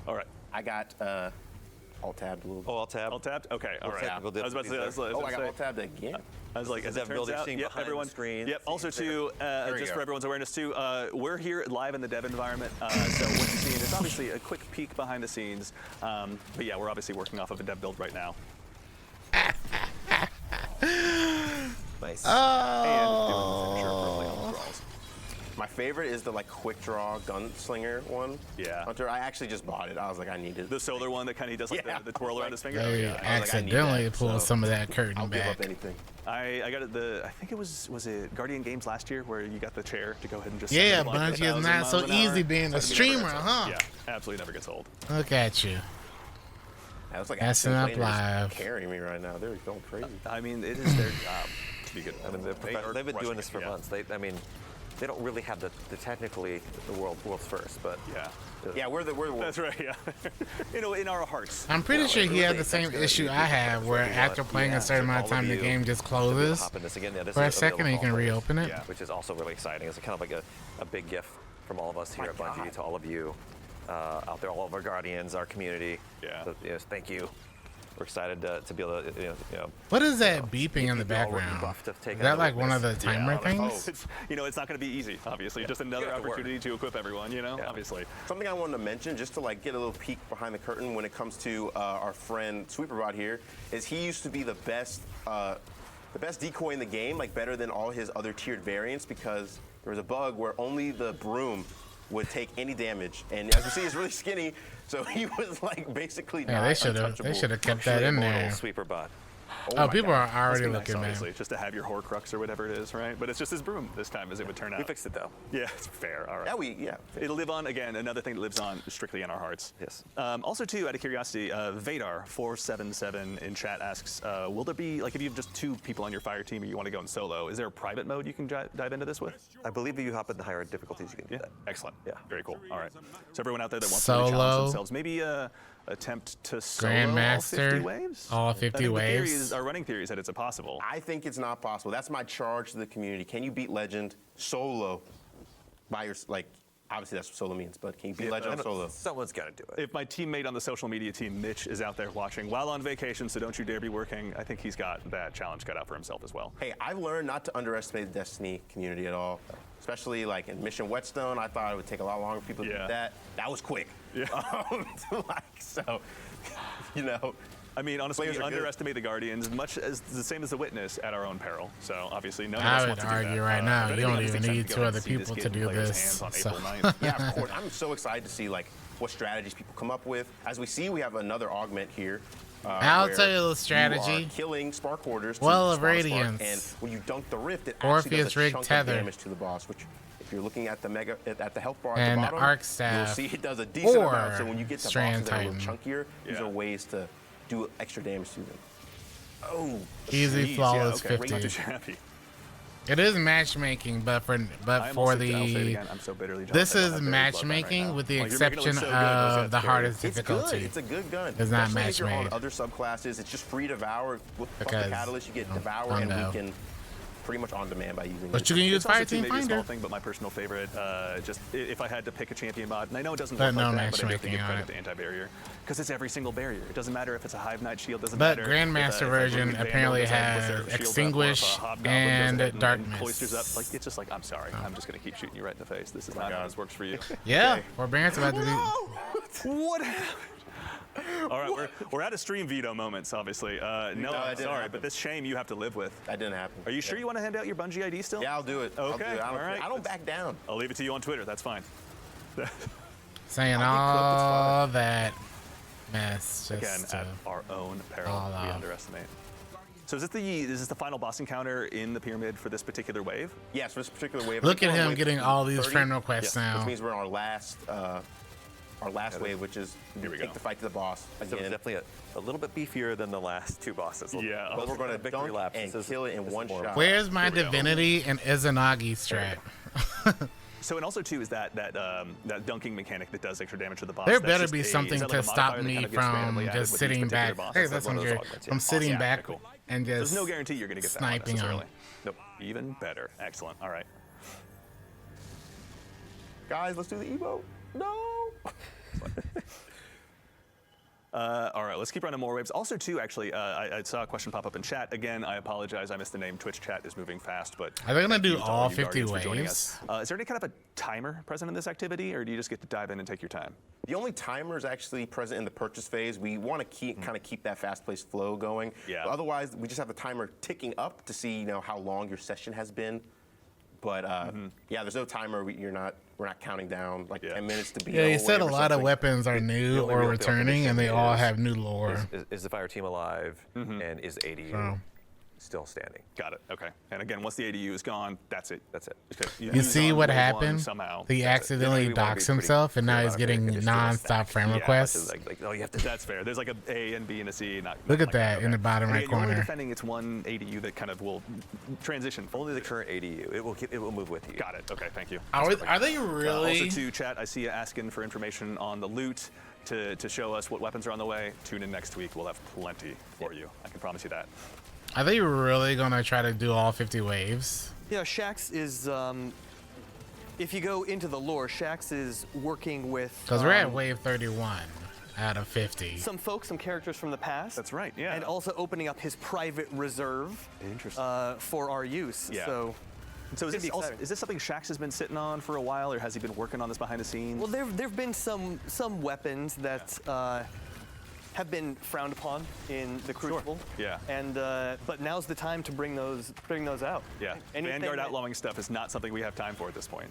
All right. I got alt tabbed a little bit. Oh, I'll tab. All tapped? Okay, all right. technical I was about to say, difficulties I was Oh, about I to got say- alt tabbed again. I was like, Is as that it turns ability out, seeing yep, behind the everyone, screen, Yep. see Also, there. too, we just go. for everyone's awareness, too, we're here live in the dev environment. So what you're seeing is obviously a quick peek behind the scenes. But yeah, we're obviously working off of a dev build right now. Nice. And doing the finisher early on the thralls. My favorite is the like quick draw gunslinger one. Yeah. Hunter, I actually just bought it. I was like, I need it. The solar one that kind of does like Yeah. the twirl around his finger. They Yeah. I was like, I need accidentally that, pulled so some of that curtain I'll give back. up anything. I got it. I think it was it Guardian Games last year where you got the chair to go ahead and just. Yeah, send it like Bungie is 1,000 not so miles an hour. easy being a Never streamer, gets old. huh? Yeah, absolutely never gets old. Look at you. I was like, Messing Aston up Plane is live. carrying me right now. They're going crazy. I mean, it is their job to be good. I mean, they've been doing this for months. I mean, they don't really have the technically the world's first, but Yeah. Yeah, we're the That's right. Yeah. in our hearts. I'm pretty sure he really, had the same that's good. issue I have, where after playing a certain amount of time, the game just closes. Hop in this again. Yeah, this For a is second, you available can for all reopen it. Yeah. which is also really exciting. It's kind of like a big gift from all of us here at Bungie to all of you out there, all of our guardians, our community. Yeah. So, yes, thank you. We're excited to be able to, you know What is that beeping in the you're already background? buffed to take Is that another like one of the witness. timer Yeah, things? It's, it's not going to be easy, obviously. Just another have to work. opportunity to equip everyone, Yeah. obviously. Something I wanted to mention, just to like get a little peek behind the curtain when it comes to our friend Sweeperbot here, is he used to be the best decoy in the game, like better than all his other tiered variants, because there was a bug where only the broom would take any damage, and as you see, he's really skinny, so he was like basically Yeah, they should have. untouchable. They should have kept that in there. Sweeper bot. Oh, my people God. are already It's looking, nice, man. obviously, just to have your Horcrux or whatever it is, right? But it's just his broom this time, as it would turn out. We fixed it though. Yeah, it's fair. All right. Yeah, It'll live on, again, another thing that lives on strictly in our hearts. Yes. Also, too, out of curiosity, Vadar477 in chat asks, will there be, like, if you have just 2 people on your fire team and you want to go in solo, is there a private mode you can dive into this with? I believe if you hop into higher difficulties, you can do Yeah. that. Excellent. Yeah. Very cool. All right. So everyone out there that wants to really Solo. challenge themselves, maybe attempt to solo all 50 Grandmaster, waves? all 50 I think waves. Our running theory is that it's impossible. I think it's not possible. That's my charge to the community. Can you beat Legend solo by your, like, obviously that's what solo means, but can you beat Legend solo? Someone's got to do it. If my teammate on the social media team, Mitch, is out there watching while on vacation, so don't you dare be working, I think he's got that challenge cut out for himself as well. Hey, I've learned not to underestimate the Destiny community at all. Especially like in Mission Whetstone, I thought it would take a lot longer for people to Yeah. do that. That was quick. Yeah. So, you know. I mean, honestly, Players we are good. underestimate the Guardians much as the same as the Witness at our own peril. So obviously, none of I us would want to do argue that. right now, But you don't anyone even who's excited need to 2 go other and see this people get to in do players' this, hands on so. April 9th. Yeah, of course. I'm so excited to see like what strategies people come up with. As we see, we have another augment here. I'll where tell you the You strategy. are killing Spark Hoarders. to Well of spawn a spark, Radiance. and when you dunk the Rift, it Orpheus actually does a Rig chunk Tether. of damage to the boss. Which, if you're looking at the health bar at And the bottom, Arc you'll Staff see it does a decent or amount. So when you get to Strand bosses that are a little Titan. chunkier, these Yeah. are ways to do extra damage to them. Oh, Easy, Jeez, flawless yeah, okay. Not too 50. shabby. It is matchmaking, but I am for also, I'll say it the again, I'm so bitterly jealous. this I don't is have very low gun right matchmaking now. with the Like, you're making it look exception so good, those of guys the carry. hardest it's difficulty. good. It's a good gun. It's not Especially if you're on match-made. other subclasses. It's just free devour. With the Because catalyst, you get I'm devour and Hondo. weaken. pretty much on demand by using But it. you can use It's also Fire too, Team maybe a small Finder. thing, but my personal favorite, just if I had to pick a champion mod, and I know it doesn't But work no like that, but I do have to matchmaking give on credit it. to anti-barrier, because it's every single barrier. It doesn't matter if it's a Hive Knight shield, doesn't But matter. Grandmaster version apparently has Extinguish and Darkness. Cloisters up. Like, it's just like, I'm sorry, I'm just gonna keep shooting you right in the face. This is not how this works for you. Yeah, Forbearance about to be. What happened? All right, we're out of stream veto moments, obviously. No, I'm that didn't sorry, happen. but this shame you have to live with. That didn't happen. Are you sure you want to hand out your Bungie ID still? Yeah, I'll do it. I'll do Okay, it. all right. I don't back down. I'll leave it to you on Twitter. That's fine. Saying all that mess. Again, Just at our own peril, all we out. underestimate. So is this the final boss encounter in the pyramid for this particular wave? Yes, for this particular wave. Look we're at on him wave getting all these 30, friend requests which now. means we're on our last wave, which is Here we take go. the fight to the boss. So it's Again. definitely a little bit beefier than the last two bosses. Yeah. But We're going to victory dunk laps. and This is- kill it in this is one more- shot. Where's my Here we go. Divinity and Izanagi strat? So, and also too is that dunking mechanic that does extra damage to the boss. There that's better just be is something that to like a stop modifier that me kind of gets randomly from added just with each sitting particular back. boss? Hey, That's that's like one one of those good. augments, From yeah. sitting Yeah, back cool. and just There's no guarantee you're going to get that one sniping 'em. necessarily. Nope. Even better. Excellent. All right. Guys, let's do the Evo. No. All right, let's keep running more waves. Also, too, actually, I saw a question pop up in chat. Again, I apologize. I missed the name. Twitch chat is moving fast, but Are they gonna thank do you to all you 50 Guardians for joining waves? us. Is there any kind of a timer present in this activity, or do you just get to dive in and take your time? The only timer is actually present in the purchase phase. We want to kind of keep that fast-paced flow going. Yeah. But otherwise, we just have the timer ticking up to see how long your session has been. But yeah, there's no timer. We're not counting down like 10 minutes to be. Yeah, you said a lot of weapons are new only or real returning, and they definition all is- have new lore. Is the fire team alive? And is the ADU Oh. still standing? Got it. Okay. And again, once the ADU is gone, that's it. That's it. Okay. You lose see on what wave one happened? Somehow. He That's it. accidentally We wanna be doxed pretty himself, and now clear he's about it. getting It just do a non-stop stack. friend Yeah, requests. Like, oh, you have to. That's fair. There's like a A and B and a C. Not Look at like that in the bottom And right again, you're only corner. defending it's one ADU that kind of will transition. Only the current ADU. It will move with you. Got it. Okay. Thank you. Are they Also, really? to chat, I see you asking for information on the loot to show us what weapons are on the way. Tune in next week. We'll have plenty for you. I can promise you that. Are they really gonna try to do all 50 waves? Yeah, Shax is, if you go into the lore, Shax is working with Because we're at wave 31 out of 50. some folks, some characters from the past. That's right, yeah. And also opening up his private reserve for our use. Yeah. So So It'd be exciting. is this something Shax has been sitting on for a while, or has he been working on this behind the scenes? well, there've been some weapons that have been frowned upon in the Crucible. Yeah. And but now's the time to bring those out. Yeah. Anything Vanguard that- outlawing stuff is not something we have time for at this point.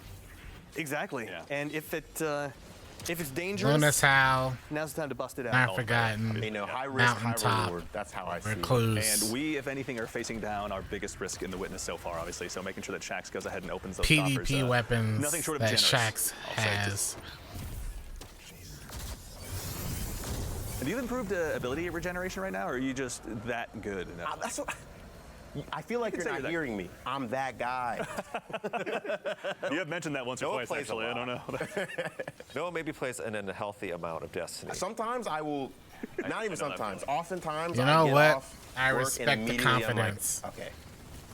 Exactly. Yeah. And if it's dangerous, Luna's Howl, now's the time to bust it out. Not Forgotten, high risk, high Mountaintop, reward. That's how I see it. Recluse, And we, if anything, are facing down our biggest risk in the Witness so far, obviously. So making sure that Shax goes ahead and opens those coffers. PvP weapons Nothing short of that generous, Shax I'll say. has. Have you improved ability regeneration right now, or are you just that good? That's what. I feel like You can you're say not you're that- hearing me. I'm that guy. You have mentioned that once or Noah twice, plays a actually. I don't know. Noah maybe plays an unhealthy amount of Destiny. Sometimes I will. Not even I know that sometimes. Oftentimes. You I know get what? off I work and respect the immediately I'm like, confidence. okay.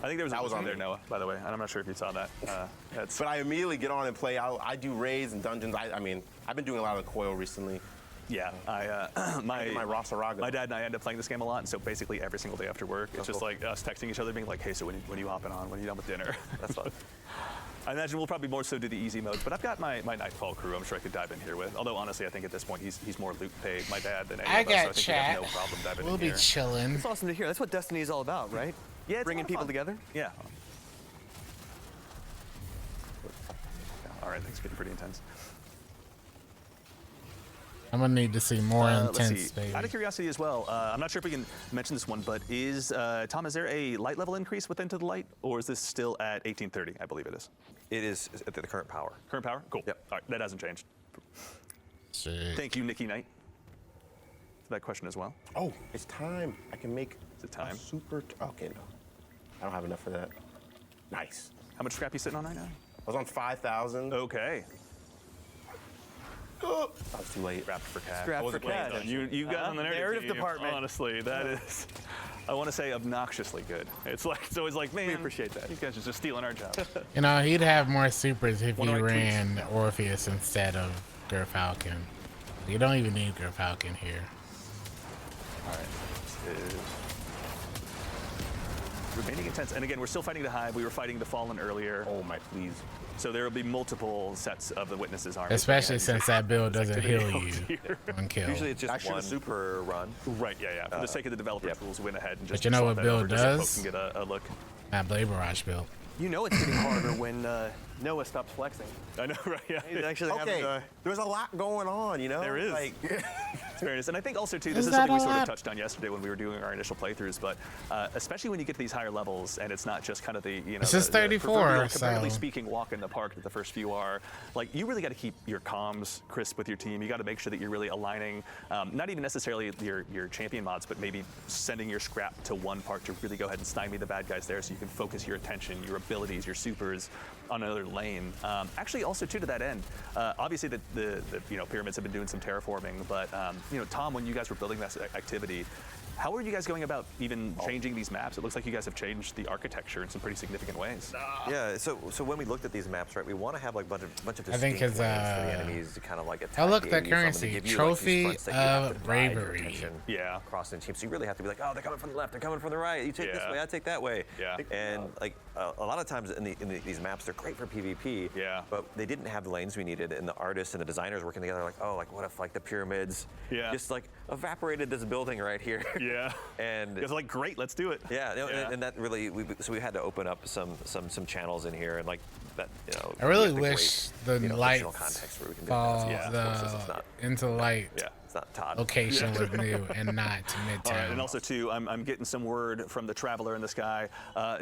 I think there was That a was was on there, me. Noah, by the way, and I'm not sure if you saw that. That's But I immediately get on and play. I do raids and dungeons. I mean, I've been doing a lot of the coil recently. yeah. My Rosaraga. My dad and I end up playing this game a lot, and so basically every single day after work, it's just like us texting each other, being like, "Hey, so when are you hopping on? When are you done with dinner?" That's fun. I imagine we'll probably more so do the easy modes, but I've got my Nightfall crew. I'm sure I could dive in here with. Although honestly, I think at this point he's more loot paid, my dad, than any I of us. So I got think we'd have chat. no problem diving We'll in be here. chilling. It's awesome to hear. That's what Destiny is all about, right? Yeah, it's Bringing a lot of people fun. together. Yeah. All right, things are getting pretty intense. I'm gonna need to see more Let's intense, see. baby. Out of curiosity as well, I'm not sure if we can mention this one, but is Tom? Is there a light level increase with Into the Light, or is this still at 1830? I believe it is. It is at the current power. Current power? Cool. Yep. All right, that hasn't changed. Shit. Thank you, Nikki Knight, for that question as well. Oh, it's time. I can make. Is it time? a super. Okay, no. I don't have enough for that. Nice. How much scrap you sitting on right now? I was on 5,000. Okay. Oh, I was too late. Scrapped for cash. Scrapped I wasn't for playing cash. though. You got on the narrative Narrative team. department. Honestly, that is. I want to say obnoxiously good. It's always like, man, we appreciate that. You guys are just stealing our job. You know, he'd have more supers if he One of my ran Orpheus instead of Gerfalcon. You don't even need Gerfalcon here. All right. This is remaining intense. And again, we're still fighting the Hive. We were fighting the Fallen earlier. Oh my, please. So there will be multiple sets of the Witnesses army. Especially since that build doesn't heal you one kill. Usually it's just one super run. Right, yeah. For the sake of the developer tools, went ahead and just But you know what swap that build over just so folks does? can get a look. That Blade Barrage build. You know it's getting harder when Noah stops flexing. I know, right? Yeah. He's actually Okay, having there's a lot going on, you know? There is. Like, Fairness. And I think also, too, this Is is that something we a sort of lot? touched on yesterday when we were doing our initial playthroughs, but especially when you get to these higher levels and it's not just kind of the, you know, This is the 34, proverbial, so- comparatively speaking, walk in the park that the first few are, like, you really got to keep your comms crisp with your team. You got to make sure that you're really aligning, not even necessarily your champion mods, but maybe sending your scrap to one part to really go ahead and stymie the bad guys there so you can focus your attention, your abilities, your supers on another lane. Actually, also, too, to that end, obviously the pyramids have been doing some terraforming, but, Tom, when you guys were building this activity, how are you guys going about even changing these maps? It looks like you guys have changed the architecture in some pretty significant ways. Yeah, so when we looked at these maps, right, we want to have like a bunch of I think distinct it's, ways for the enemies to kind of like attack. oh, look, that you from and currency. give you, Trophy like, these fronts that you have to of divide your Bravery. attention Yeah. across the team. So you really have to be like, oh, they're coming from the left, they're coming from the right. You take this Yeah. way, I take that way. Yeah. And like a lot of times in these maps, they're great for PvP. Yeah. But they didn't have the lanes we needed, and the artists and the designers working together like, oh, like what if like the pyramids just like evaporated this building right here? Yeah. And It's like, great, let's do it. yeah, and that really, so we had to open up some channels in here, and like that, I really the wish great, the fictional lights context where we can do fall that. Yeah, of course, it's not. into light Yeah. It's not Todd. location was new and not Midtown. All right, and also, too, I'm getting some word from the Traveler in the sky.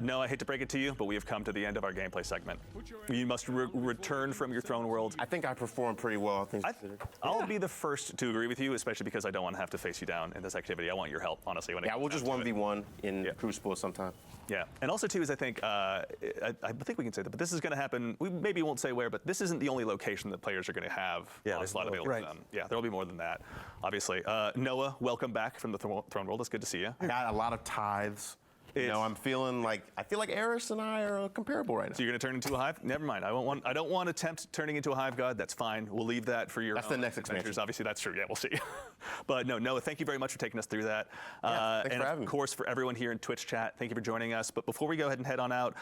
No, I hate to break it to you, but we have come to the end of our gameplay segment. You must return from your throne world. I think I performed pretty well, things considered. I'll be the first to agree with you, especially because I don't want to have to face you down in this activity. I want your help, honestly. When it Yeah, comes we'll just down to it. 1v1 in Crucible sometime. Yeah, and also too is I think I think we can say that, but this is going to happen. We maybe won't say where, but this isn't the only location that players are going to have Onslaught available to them. Yeah, there will be more than that, obviously. Noah, welcome back from the Throne World. It's good to see you. I got a lot of tithes. You know, I feel like Eris and I are comparable right now. So you're going to turn into a hive? Never mind. I don't want to attempt turning into a hive god. That's fine. We'll leave that for your That's the next expansion. Obviously, that's true. Yeah, we'll see. But no, Noah, thank you very much for taking us through that. Thanks and for having of me. course, for everyone here in Twitch chat, thank you for joining us. But before we go ahead and head on out,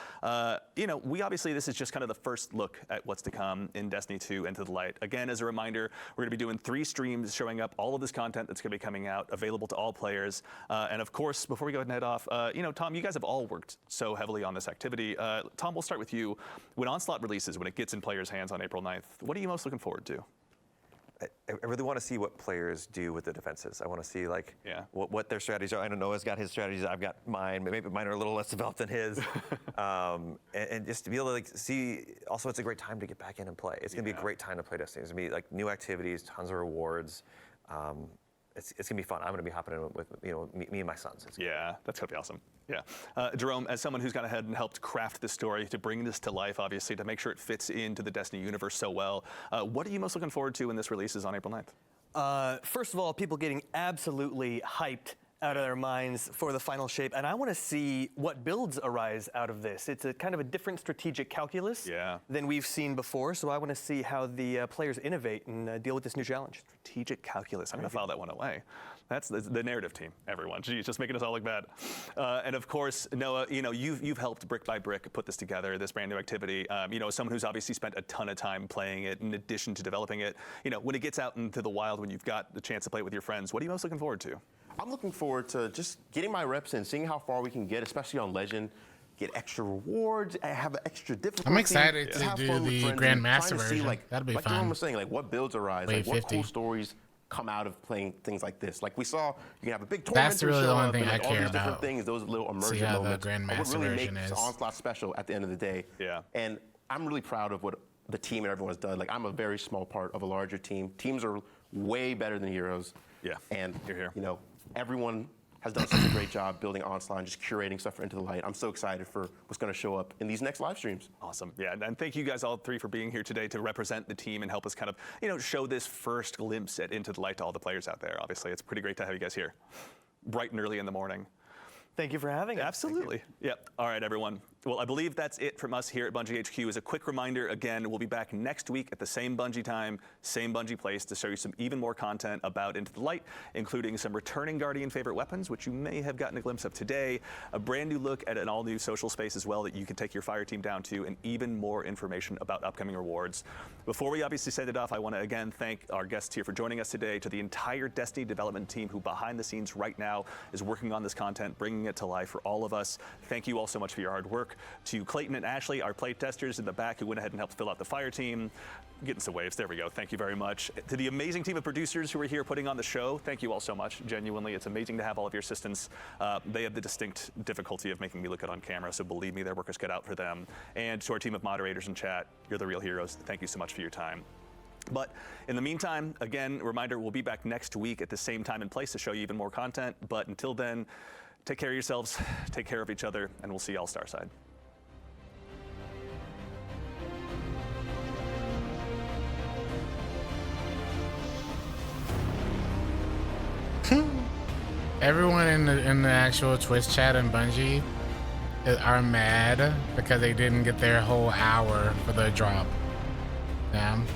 we obviously, this is just kind of the first look at what's to come in Destiny 2 Into the Light. Again, as a reminder, we're going to be doing 3 streams showing up all of this content that's going to be coming out, available to all players. And of course, before we go ahead and head off, Tom, you guys have all worked so heavily on this activity. Tom, we'll start with you. When Onslaught releases, when it gets in players' hands on April 9th, what are you most looking forward to? I really want to see what players do with the defenses. I want to see what their strategies are. I know Noah's got his strategies. I've got mine. Maybe mine are a little less developed than his. and just to be able to see. Also, it's a great time to get back in and play. It's going to be a great time to play Destiny. It's going to be like new activities, tons of rewards. It's going to be fun. I'm going to be hopping in with me and my sons. Yeah, that's going to be awesome. Yeah. Jerome, as someone who's gone ahead and helped craft this story, to bring this to life, obviously, to make sure it fits into the Destiny universe so well, what are you most looking forward to when this releases on April 9th? First of all, people getting absolutely hyped out of their minds for the final shape, and I want to see what builds arise out of this. It's a kind of a different strategic calculus than we've seen before, so I want to see how the players innovate and deal with this new challenge. Strategic calculus. I'm going to file that one away. That's the narrative team, everyone. Geez, just making us all look bad. And of course, Noah, you've helped brick by brick put this together, this brand new activity. As someone who's obviously spent a ton of time playing it in addition to developing it, when it gets out into the wild, when you've got the chance to play it with your friends, what are you most looking forward to? I'm looking forward to just getting my reps in, seeing how far we can get, especially on Legend. Get extra rewards, have an extra difficulty. I'm excited just to have do fun with the friends and Grandmaster trying to see, version. That'll be like fun. Jerome was saying, what builds arise, Wave what 50. cool stories come out of playing things like this. Like we saw, you can have a big That's tournament really the show only up thing and, I all care these different about. things, those little See immersion how the moments. Grandmaster What really version makes is. Onslaught special at the end of the day. Yeah. And I'm really proud of what the team and everyone's done. Like I'm a very small part of a larger team. Teams are way better than heroes. Yeah. And You're here. everyone has done such a great job building Onslaught and just curating stuff for Into the Light. I'm so excited for what's going to show up in these next live streams. Awesome. Yeah, and thank you guys all 3 for being here today to represent the team and help us kind of, show this first glimpse at Into the Light to all the players out there. Obviously, it's pretty great to have you guys here, bright and early in the morning. Thank you for having us. Absolutely. Yep. All right, everyone. Well, I believe that's it from us here at Bungie HQ. As a quick reminder, again, we'll be back next week at the same Bungie time, same Bungie place to show you some even more content about Into the Light, including some returning Guardian favorite weapons, which you may have gotten a glimpse of today, a brand new look at an all-new social space as well that you can take your fire team down to, and even more information about upcoming rewards. Before we obviously send it off, I want to again thank our guests here for joining us today, to the entire Destiny development team who behind the scenes right now is working on this content, bringing it to life for all of us. Thank you all so much for your hard work. To Clayton and Ashley, our play testers in the back who went ahead and helped fill out the fire team. Getting some waves, there we go. Thank you very much. To the amazing team of producers who are here putting on the show, thank you all so much. Genuinely, it's amazing to have all of your assistants. They have the distinct difficulty of making me look good on camera, so believe me, their work is cut out for them. And to our team of moderators in chat, you're the real heroes. Thank you so much for your time. But in the meantime, again, reminder, we'll be back next week at the same time and place to show you even more content. But until then, take care of yourselves, take care of each other, and we'll see y'all Starside. Everyone in the actual Twitch chat and Bungie are mad because they didn't get their whole hour for the drop. Damn.